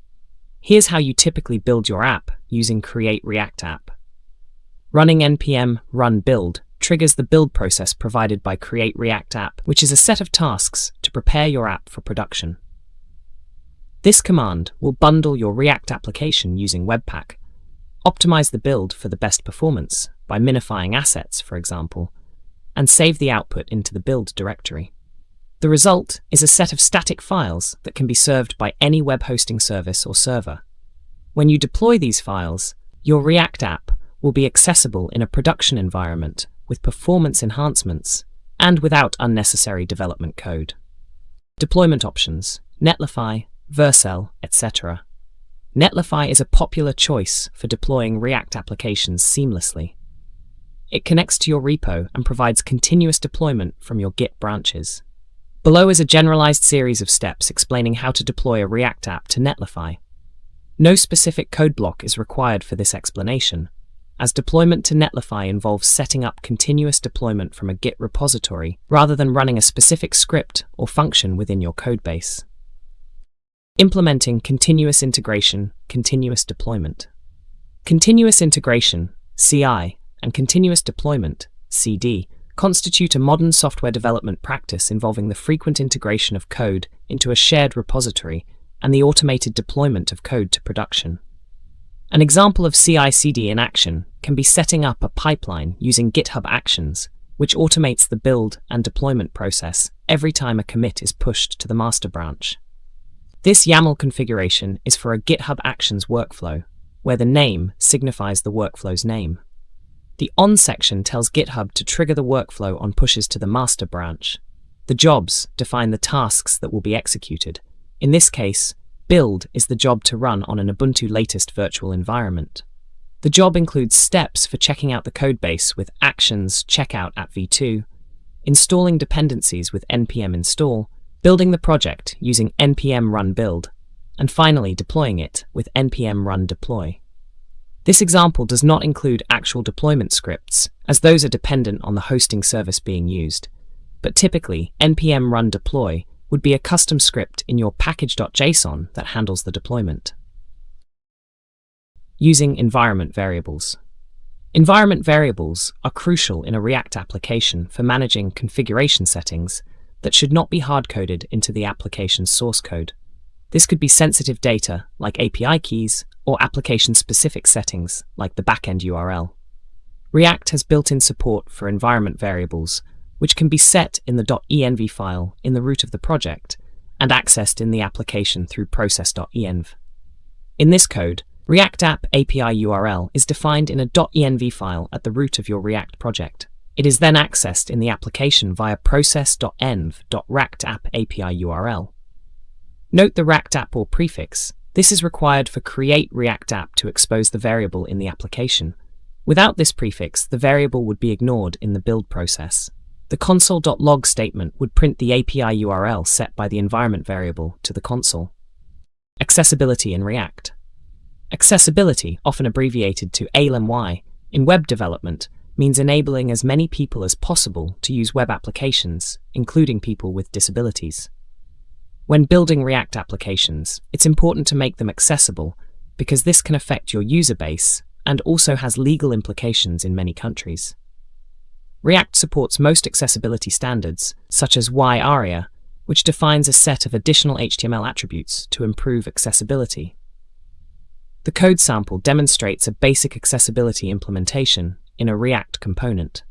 Here's how you typically build your app using Create React App. Running npm run build triggers the build process provided by Create React App, which is a set of tasks to prepare your app for production. This command will bundle your React application using Webpack, optimize the build for the best performance by minifying assets, for example, and save the output into the build directory. The result is a set of static files that can be served by any web hosting service or server. When you deploy these files, your React app will be accessible in a production environment with performance enhancements and without unnecessary development code. Deployment options: Netlify, Vercel, etc. Netlify is a popular choice for deploying React applications seamlessly. It connects to your repo and provides continuous deployment from your Git branches. Below is a generalized series of steps explaining how to deploy a React app to Netlify. No specific code block is required for this explanation, as deployment to Netlify involves setting up continuous deployment from a Git repository rather than running a specific script or function within your codebase. Implementing continuous integration, continuous deployment. Continuous integration, CI, and continuous deployment, CD, constitute a modern software development practice involving the frequent integration of code into a shared repository and the automated deployment of code to production. An example of CI/CD in action can be setting up a pipeline using GitHub Actions, which automates the build and deployment process every time a commit is pushed to the master branch. This YAML configuration is for a GitHub Actions workflow, where the name signifies the workflow's name. The on section tells GitHub to trigger the workflow on pushes to the master branch. The jobs define the tasks that will be executed. In this case, build is the job to run on an Ubuntu latest virtual environment. The job includes steps for checking out the codebase with actions checkout at v2, installing dependencies with npm install, building the project using npm run build, and finally deploying it with npm run deploy. This example does not include actual deployment scripts, as those are dependent on the hosting service being used, but typically npm run deploy would be a custom script in your package.json that handles the deployment. Using environment variables. Environment variables are crucial in a React application for managing configuration settings that should not be hard-coded into the application's source code. This could be sensitive data, like API keys, or application-specific settings, like the backend URL. React has built-in support for environment variables, which can be set in the .env file in the root of the project and accessed in the application through process.env. In this code, React App API URL is defined in a .env file at the root of your React project. It is then accessed in the application via process.env.reactapp API URL. Note the React App or prefix. This is required for create React App to expose the variable in the application. Without this prefix, the variable would be ignored in the build process. The console.log statement would print the API URL set by the environment variable to the console. Accessibility in React. Accessibility, often abbreviated to ALMY, in web development means enabling as many people as possible to use web applications, including people with disabilities. When building React applications, it's important to make them accessible because this can affect your user base and also has legal implications in many countries. React supports most accessibility standards, such as YARIA, which defines a set of additional HTML attributes to improve accessibility. The code sample demonstrates a basic accessibility implementation in a React component.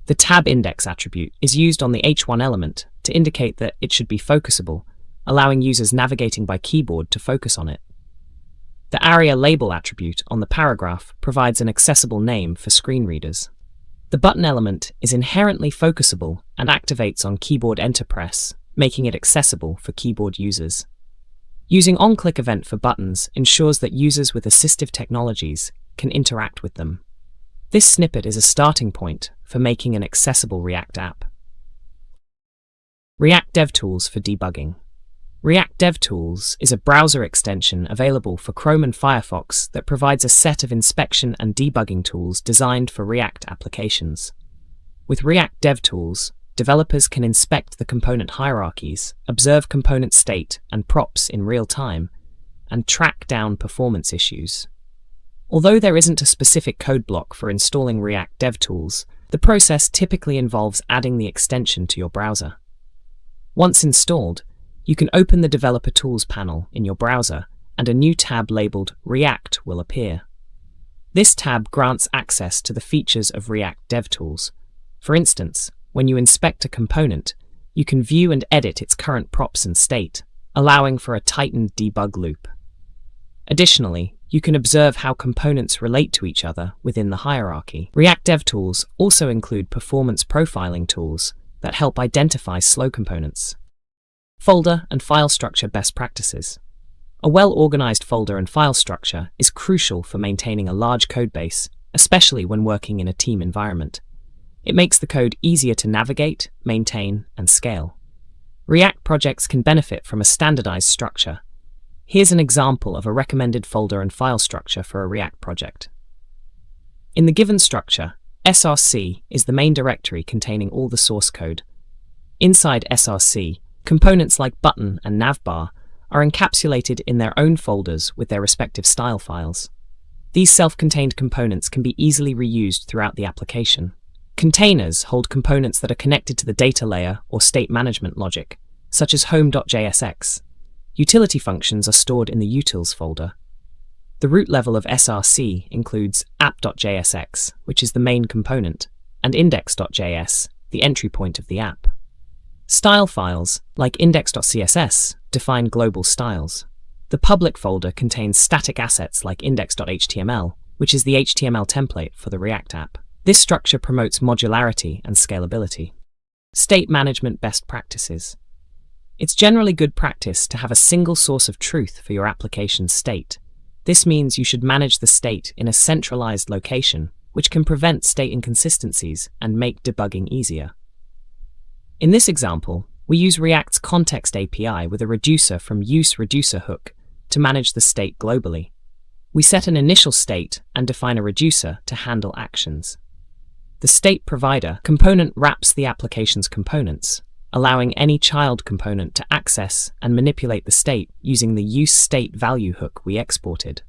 The tab index attribute is used on the H1 element to indicate that it should be focusable, allowing users navigating by keyboard to focus on it. The ARIA label attribute on the paragraph provides an accessible name for screen readers. The button element is inherently focusable and activates on keyboard enter press, making it accessible for keyboard users. Using on-click event for buttons ensures that users with assistive technologies can interact with them. This snippet is a starting point for making an accessible React app. React DevTools for debugging. React DevTools is a browser extension available for Chrome and Firefox that provides a set of inspection and debugging tools designed for React applications. With React DevTools, developers can inspect the component hierarchies, observe component state and props in real time, and track down performance issues. Although there isn't a specific code block for installing React DevTools, the process typically involves adding the extension to your browser. Once installed, you can open the Developer Tools panel in your browser, and a new tab labeled React will appear. This tab grants access to the features of React DevTools. For instance, when you inspect a component, you can view and edit its current props and state, allowing for a tightened debug loop. Additionally, you can observe how components relate to each other within the hierarchy. React DevTools also include performance profiling tools that help identify slow components. Folder and file structure best practices. A well-organized folder and file structure is crucial for maintaining a large code base, especially when working in a team environment. It makes the code easier to navigate, maintain, and scale. React projects can benefit from a standardized structure. Here's an example of a recommended folder and file structure for a React project. In the given structure, src is the main directory containing all the source code. Inside src, components like button and navbar are encapsulated in their own folders with their respective style files. These self-contained components can be easily reused throughout the application. Containers hold components that are connected to the data layer or state management logic, such as home.jsx. Utility functions are stored in the utils folder. The root level of src includes app.jsx, which is the main component, and index.js, the entry point of the app. Style files, like index.css, define global styles. The public folder contains static assets like index.html, which is the HTML template for the React app. This structure promotes modularity and scalability. State management best practices. It's generally good practice to have a single source of truth for your application's state. This means you should manage the state in a centralized location, which can prevent state inconsistencies and make debugging easier. In this example, we use React's context API with a reducer from useReducer hook to manage the state globally. We set an initial state and define a reducer to handle actions. The state provider component wraps the application's components, allowing any child component to access and manipulate the state using the useStateValue hook we exported.